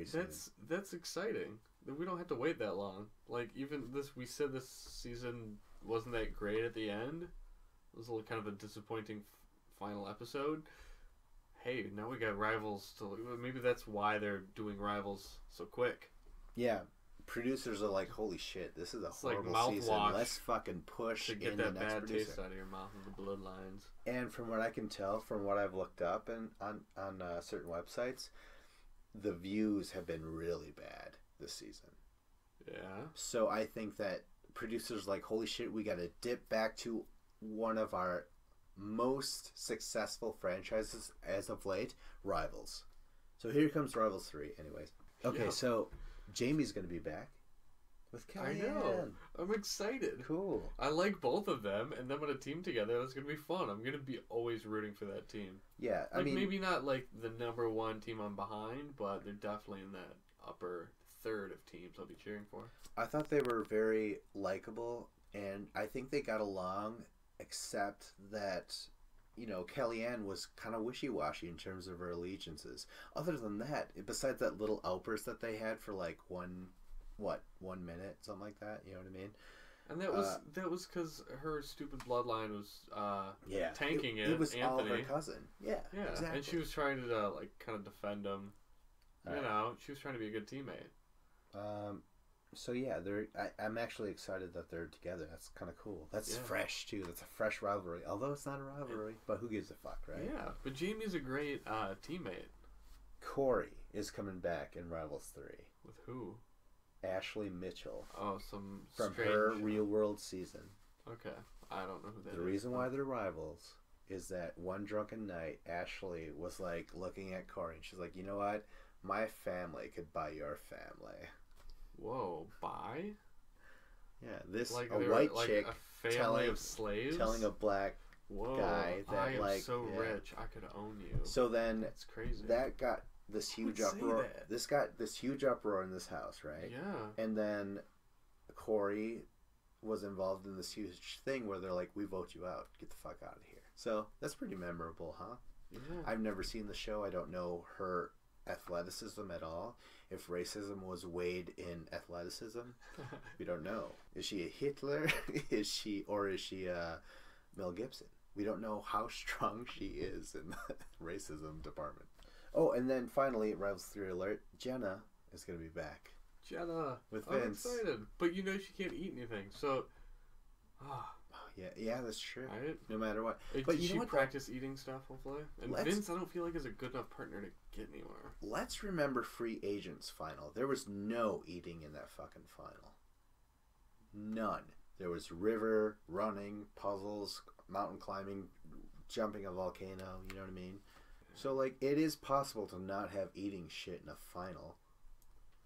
soon. That's exciting. We don't have to wait that long. Like, even we said this season wasn't that great at the end. It was a little kind of a disappointing final episode. Hey, now we got Rivals maybe that's why they're doing Rivals so quick. Yeah. Producers are like, holy shit, this is a horrible season. Let's fucking push to get that bad taste out of your mouth of the Bloodlines. And from what I can tell, from what I've looked up on certain websites, the views have been really bad this season. Yeah. So I think that producers are like, holy shit, we got to dip back to one of our most successful franchises as of late, Rivals. So here comes Rivals 3 anyways. Okay, yeah. So Jamie's going to be back with Kellyanne. I know. I'm excited. Cool. I like both of them, and them on a team together, that's going to be fun. I'm going to be always rooting for that team. Yeah, I mean... maybe not like the number one team I'm behind, but they're definitely in that upper third of teams I'll be cheering for. I thought they were very likable, and I think they got along, except that... Kellyanne was kind of wishy-washy in terms of her allegiances. Other than that, besides that little outburst that they had for like 1 minute, something like that, you know what I mean? And that was because her stupid bloodline was tanking it. It was Anthony. all her cousin. Yeah, exactly. And she was trying to kind of defend him. She was trying to be a good teammate. So yeah, I'm actually excited that they're together. That's kind of cool. That's fresh too. That's a fresh rivalry. Although it's not a rivalry, but who gives a fuck, right? Yeah, but Jamie's a great teammate. Corey is coming back in Rivals 3. With who? Ashley Mitchell. Oh, from her Real World season. Okay, I don't know who that is. The reason why they're rivals is that one drunken night, Ashley was like looking at Corey, and she's like, "You know what? My family could buy your family." Whoa, buy? Yeah, a white chick a family of slaves telling a black guy that I am so rich I could own you. So then that's crazy. That got this huge uproar. This got this huge uproar in this house, right? Yeah. And then Corey was involved in this huge thing where they're like, "We vote you out. Get the fuck out of here." So that's pretty memorable, huh? Yeah. I've never seen the show. I don't know her athleticism at all. If racism was weighed in athleticism, we don't know. Is she a Hitler? is she Mel Gibson? We don't know how strong she is in the racism department. Oh, and then finally, Rivals 3 alert, Jenna is going to be back. Jenna. With Vince. I'm excited. But she can't eat anything, so... Yeah, that's true. Right? No matter what. But you practice eating stuff, hopefully? And Vince, I don't feel like is a good enough partner to get anywhere. Let's remember Free Agents final. There was no eating in that fucking final. None. There was river, running, puzzles, mountain climbing, jumping a volcano, you know what I mean? So, like, it is possible to not have eating shit in a final.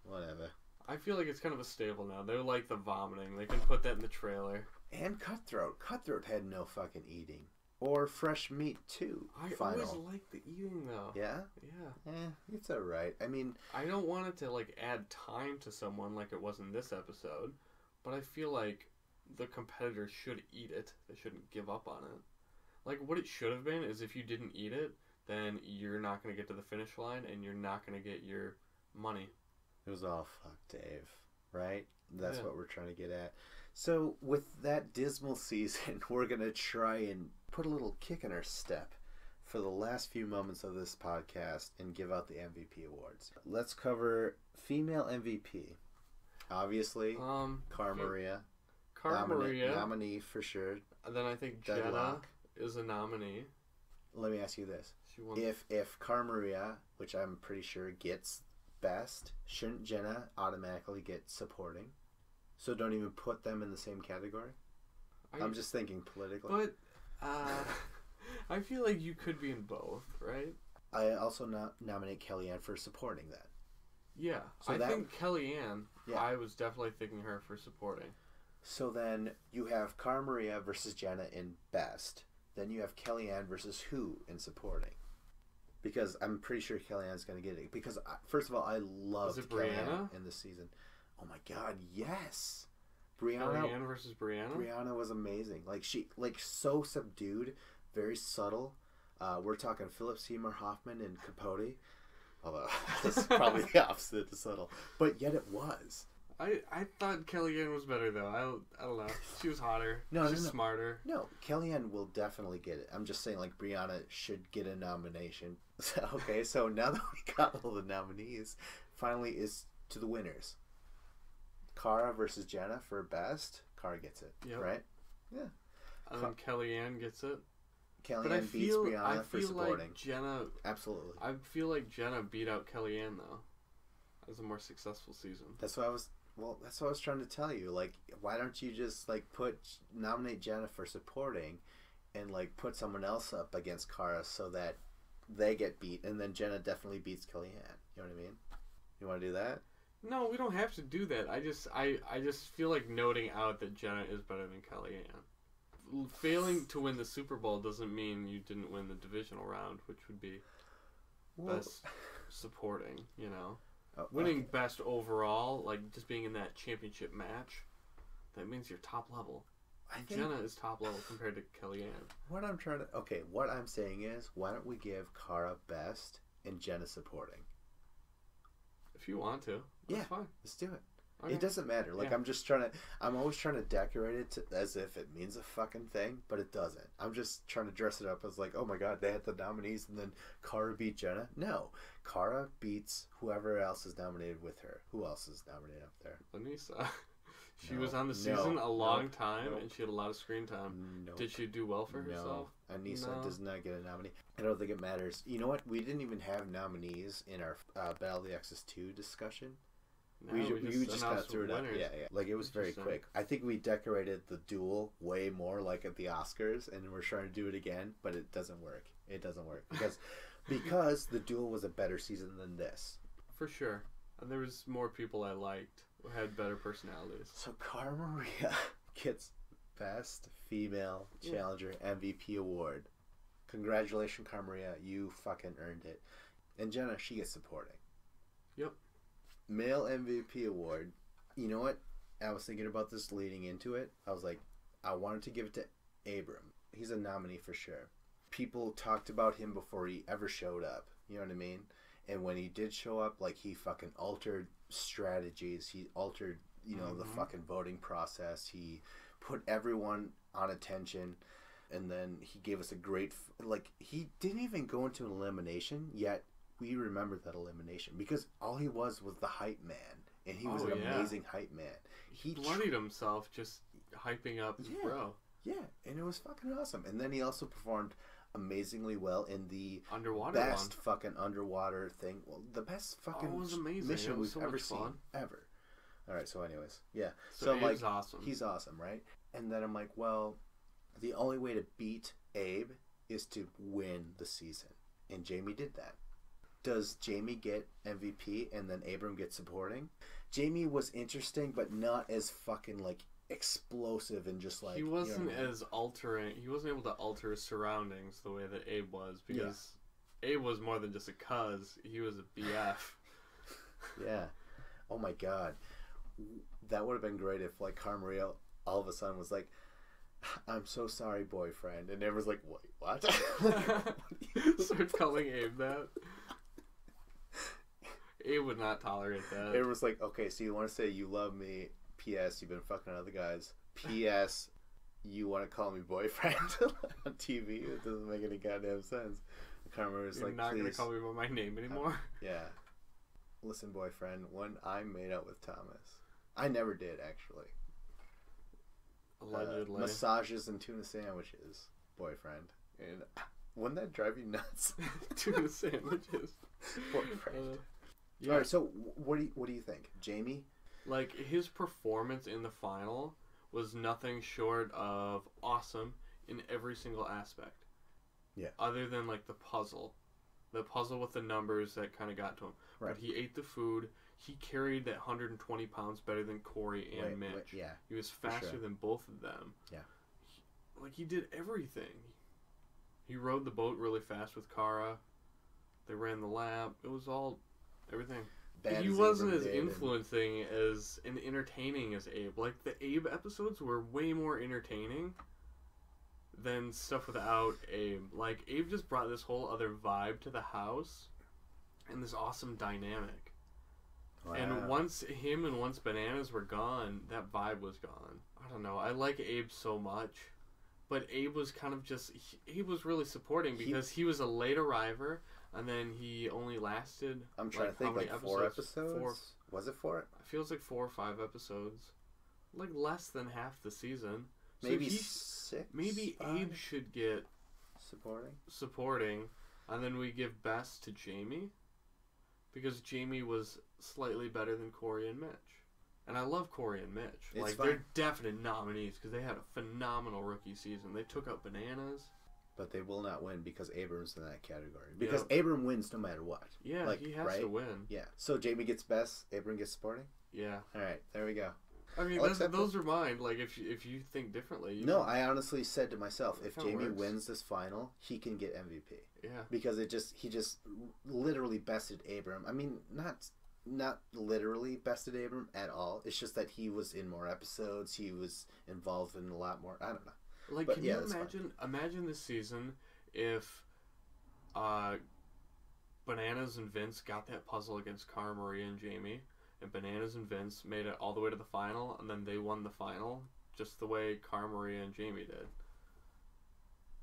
Whatever. I feel like it's kind of a staple now. They're like the vomiting. They can put that in the trailer. And Cutthroat. Cutthroat had no fucking eating. Or fresh meat, too. I always like the eating, though. Yeah? Yeah. It's alright. I mean... I don't want it to, like, add time to someone like it was in this episode. But I feel like the competitors should eat it. They shouldn't give up on it. Like, what it should have been is if you didn't eat it, then you're not going to get to the finish line and you're not going to get your money. It was all fuck Dave, right? That's what we're trying to get at. So, with that dismal season, we're going to try and put a little kick in our step for the last few moments of this podcast and give out the MVP awards. Let's cover female MVP. Obviously, Cara Maria. Cara Maria. Nominee for sure. Then I think Deadlock. Jenna is a nominee. Let me ask you this. She won. If Cara Maria, which I'm pretty sure gets best, shouldn't Jenna automatically get supporting? So don't even put them in the same category? I'm just thinking politically. But I feel like you could be in both, right? I also nominate Kellyanne for supporting that. Yeah. So I think Kellyanne, I was definitely thinking her for supporting. So then you have Cara Maria versus Jenna in best. Then you have Kellyanne versus who in supporting? Because I'm pretty sure Kellyanne's going to get it. Because, first of all, I loved Kellyanne in this season. Oh my god, yes! Kellyanne versus Brianna? Brianna was amazing. Like, she, so subdued, very subtle. We're talking Philip Seymour Hoffman and Capote. Although, that's probably the opposite of subtle. But yet it was. I thought Kellyanne was better, though. I don't know. She was hotter. She's smarter. No, Kellyanne will definitely get it. I'm just saying, like, Brianna should get a nomination. Okay, so now that we got all the nominees, finally is to the winners. Cara versus Jenna for best. Cara gets it, right? Yeah. And then Kellyanne gets it. Kellyanne beats Brianna for supporting. Like Jenna... Absolutely. I feel like Jenna beat out Kellyanne, though. As a more successful season. That's what I was trying to tell you. Like, why don't you just, like, nominate Jenna for supporting and, like, put someone else up against Cara so that they get beat, and then Jenna definitely beats Kellyanne. You know what I mean? You want to do that? No, we don't have to do that. I just feel like noting out that Jenna is better than Kellyanne. Failing to win the Super Bowl doesn't mean you didn't win the divisional round, which would be best supporting, you know? Winning best overall, like just being in that championship match, that means you're top level. Jenna is top level compared to Kellyanne. What I'm saying is, why don't we give Cara best and Jenna supporting? If you want to, that's fine. Let's do it. Okay. It doesn't matter. Like, I'm always trying to decorate it as if it means a fucking thing, but it doesn't. I'm just trying to dress it up as like, oh my god, they had the nominees and then Cara beat Jenna. No. Cara beats whoever else is nominated with her. Who else is nominated up there? Anissa. She was on the season a long time and she had a lot of screen time. Did she do well for herself? Anissa does not get a nominee. I don't think it matters. You know what? We didn't even have nominees in our Battle of the Exes 2 discussion. No, we just kind of threw it up. Yeah. Like, it was very quick. I think we decorated the duel way more like at the Oscars, and we're trying to do it again, but it doesn't work. It doesn't work. Because the duel was a better season than this. For sure. And there was more people I liked who had better personalities. So Cara Maria gets Best Female Challenger MVP award. Congratulations, Cara Maria. You fucking earned it. And Jenna, she gets supporting. Yep. Male MVP award. You know what? I was thinking about this leading into it. I was like, I wanted to give it to Abram. He's a nominee for sure. People talked about him before he ever showed up. You know what I mean? And when he did show up, like, he fucking altered strategies. He altered, the fucking voting process. He put everyone on attention. And then he gave us a great... he didn't even go into an elimination, yet we remember that elimination. Because all he was the hype man. And he was an amazing hype man. He bloodied himself just hyping up his bro. Yeah, and it was fucking awesome. And then he also performed amazingly well in the underwater best fucking underwater thing. Well, the best fucking mission we've ever seen. Ever. All right. So, anyways, yeah. So I'm Abe's like, awesome. he's awesome, right? And then I'm like, well, the only way to beat Abe is to win the season, and Jamie did that. Does Jamie get MVP and then Abram gets supporting? Jamie was interesting, but not as fucking like explosive and just like he wasn't you know as altering. He wasn't able to alter his surroundings the way that Abe was, because Abe was more than just a cuz. He was a BF. Yeah. Oh my god, that would have been great if like Carmaria all of a sudden was like, "I'm so sorry, boyfriend," and everyone's like, "Wait, what?" Starts calling Abe that. Abe would not tolerate that. It was like, okay, so you want to say you love me, P.S. you've been fucking other guys, P.S. you want to call me boyfriend on TV? It doesn't make any goddamn sense. Karma was You're like, not please. going to call me by my name anymore? Yeah. Listen, boyfriend, when I made out with Thomas, I never did, actually. Allegedly. Massages and tuna sandwiches, boyfriend. And wouldn't that drive you nuts? Tuna sandwiches. Boyfriend. Yeah. All right, so what do you think? Jamie? Like, his performance in the final was nothing short of awesome in every single aspect. Yeah. Other than, like, the puzzle. The puzzle with the numbers that kind of got to him. Right. But he ate the food. He carried that 120 pounds better than Corey and Mitch. Yeah. He was faster than both of them. Yeah. He did everything. He rode the boat really fast with Kara. They ran the lap. It was all... everything. Bad he as wasn't Abram as did, influencing as and entertaining as Abe. Like, the Abe episodes were way more entertaining than stuff without Abe. Like, Abe just brought this whole other vibe to the house and this awesome dynamic. Wow. And once Bananas were gone, that vibe was gone. I don't know. I like Abe so much. But Abe was kind of just... Abe was really supporting because he was a late arriver. And then he only lasted... I'm trying to think, like 4 episodes? Was it 4? It feels like 4 or 5 episodes. Like less than half the season. So Maybe 6? Maybe 5? Abe should get... Supporting. And then we give best to Jamie. Because Jamie was slightly better than Corey and Mitch. And I love Corey and Mitch. It's they're definite nominees because they had a phenomenal rookie season. They took out Bananas. But they will not win because Abram's in that category. Because Abram wins no matter what. Yeah, like, he has to win. Yeah. So Jamie gets best, Abram gets supporting? Yeah. All right, there we go. I mean, those are mine. Like, if you think differently... I honestly said to myself, if Jamie wins this final, he can get MVP. Yeah. Because he just literally bested Abram. I mean, not literally bested Abram at all. It's just that he was in more episodes. He was involved in a lot more. I don't know. Like, but, can you imagine this season if Bananas and Vince got that puzzle against Cara, Maria, and Jamie, and Bananas and Vince made it all the way to the final, and then they won the final just the way Cara, Maria, and Jamie did.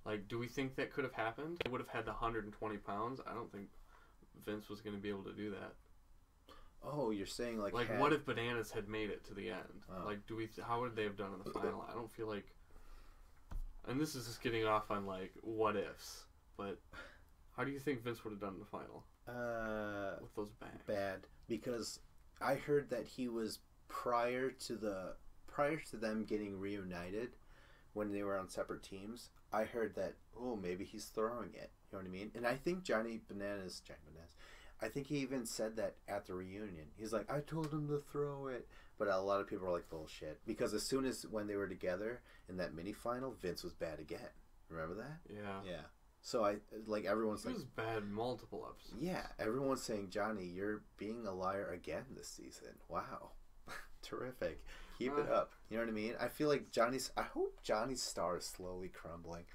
Like, do we think that could have happened? They would have had the 120 pounds. I don't think Vince was going to be able to do that. Oh, you're saying like what if Bananas had made it to the end? Oh. Like, how would they have done in the final? I don't feel like... And this is just getting off on, like, what ifs. But how do you think Vince would have done in the final? With those bags? Bad. Because I heard that he was prior to them getting reunited when they were on separate teams. I heard that, maybe he's throwing it. You know what I mean? And I think Johnny Bananas, I think he even said that at the reunion. He's like, I told him to throw it. But a lot of people are like, bullshit. Because as soon as when they were together in that mini final, Vince was bad again. Remember that? Yeah. Yeah. So everyone's he was bad multiple episodes. Yeah. Everyone's saying, Johnny, you're being a liar again this season. Wow. Terrific. Keep it up. You know what I mean? I feel like I hope Johnny's star is slowly crumbling.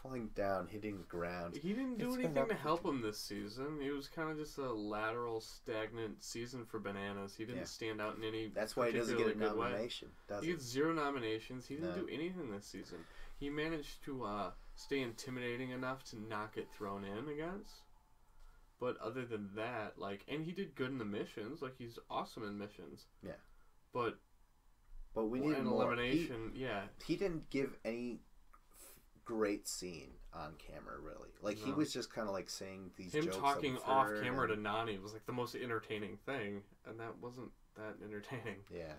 Falling down, hitting the ground. He didn't do anything to help him this season. It was kind of just a lateral, stagnant season for Bananas. He didn't stand out in any. That's why he doesn't get a nomination. He gets 0 nominations. He didn't do anything this season. He managed to stay intimidating enough to not get thrown in against. But other than that, and he did good in the missions. Like, he's awesome in missions. Yeah. But we need an more. Elimination. He didn't give any great scene on camera, really. Like, he was just kind of saying these jokes. Him talking off camera to Nani was the most entertaining thing, and that wasn't that entertaining. Yeah.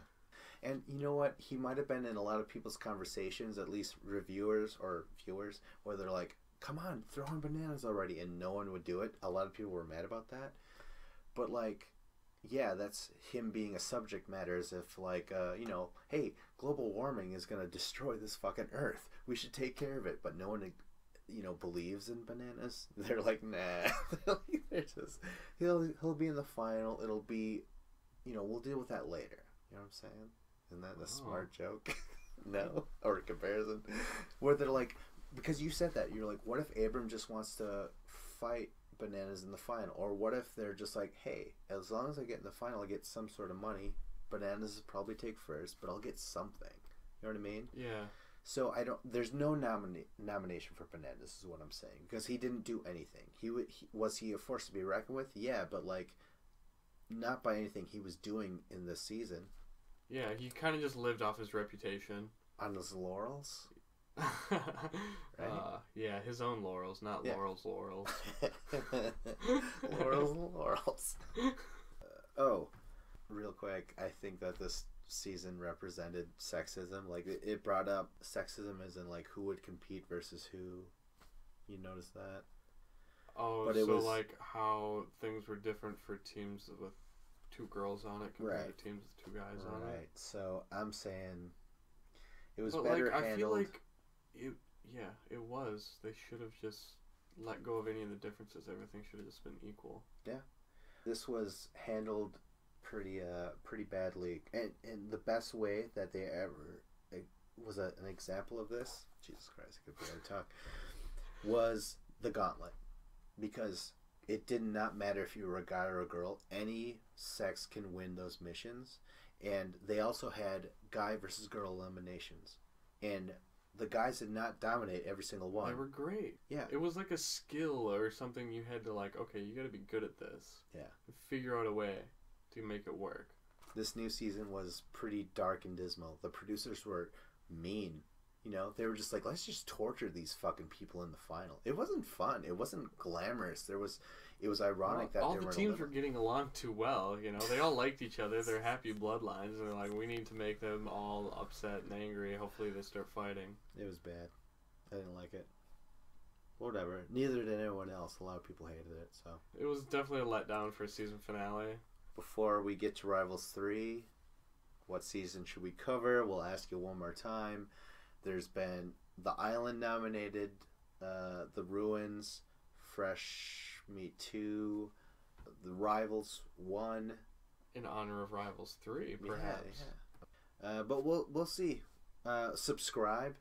And you know what? He might have been in a lot of people's conversations, at least reviewers or viewers, where they're like, come on, throw in bananas already, and no one would do it. A lot of people were mad about that. But, like, yeah, that's him being a subject matter, as if, like, hey, global warming is going to destroy this fucking earth. We should take care of it. But no one, believes in bananas. They're like, nah. They're just, he'll be in the final. It'll be, we'll deal with that later. You know what I'm saying? Isn't that a smart joke? No? Or a comparison? Where they're like, because you said that, you're like, what if Abram just wants to fight bananas in the final? Or what if they're just like, hey, as long as I get in the final, I get some sort of money. Bananas will probably take first, but I'll get something. You know what I mean? Yeah. So there's no nomination for bananas, is what I'm saying, because he didn't do anything. Was he a force to be reckoned with? Yeah, but like, not by anything he was doing in this season. Yeah, he kind of just lived off his reputation. On his laurels? Right? Yeah, his own laurels, not Laurel's laurels. Laurels. Real quick, I think that this season represented sexism. Like, it brought up sexism as in, like, who would compete versus who. You notice that? Oh, but so like how things were different for teams with 2 girls on it compared to teams with 2 guys on it. Right. So I'm saying it was but better like, handled. I feel like it was. They should have just let go of any of the differences. Everything should have just been equal. Yeah. This was handled pretty badly, and the best way that they ever was an example of this. Jesus Christ, I could barely talk. Was the gauntlet, because it did not matter if you were a guy or a girl. Any sex can win those missions, and they also had guy versus girl eliminations, and the guys did not dominate every single one. They were great. Yeah. It was like a skill or something you had to, like, okay, you got to be good at this. Yeah. And figure out a way to make it work. This new season was pretty dark and dismal. The producers were mean. They were just like, let's just torture these fucking people in the final. It wasn't fun. It wasn't glamorous. It was ironic that all the teams were getting along too well. They all liked each other. They're happy bloodlines. They're like, we need to make them all upset and angry. Hopefully they start fighting. It was bad. I didn't like it. Whatever. Neither did anyone else. A lot of people hated it. So it was definitely a letdown for a season finale. Before we get to Rivals 3, what season should we cover? We'll ask you one more time. There's been The Island nominated, The Ruins, Fresh Meat 2, The Rivals 1. In honor of Rivals 3, perhaps. Yeah. But we'll see. Subscribe,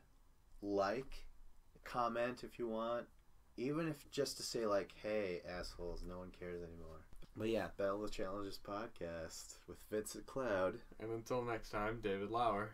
like, comment if you want. Even if just to say, like, hey, assholes, no one cares anymore. But yeah, Battle of the Challenges podcast with Vincent Cloud. And until next time, David Lauer.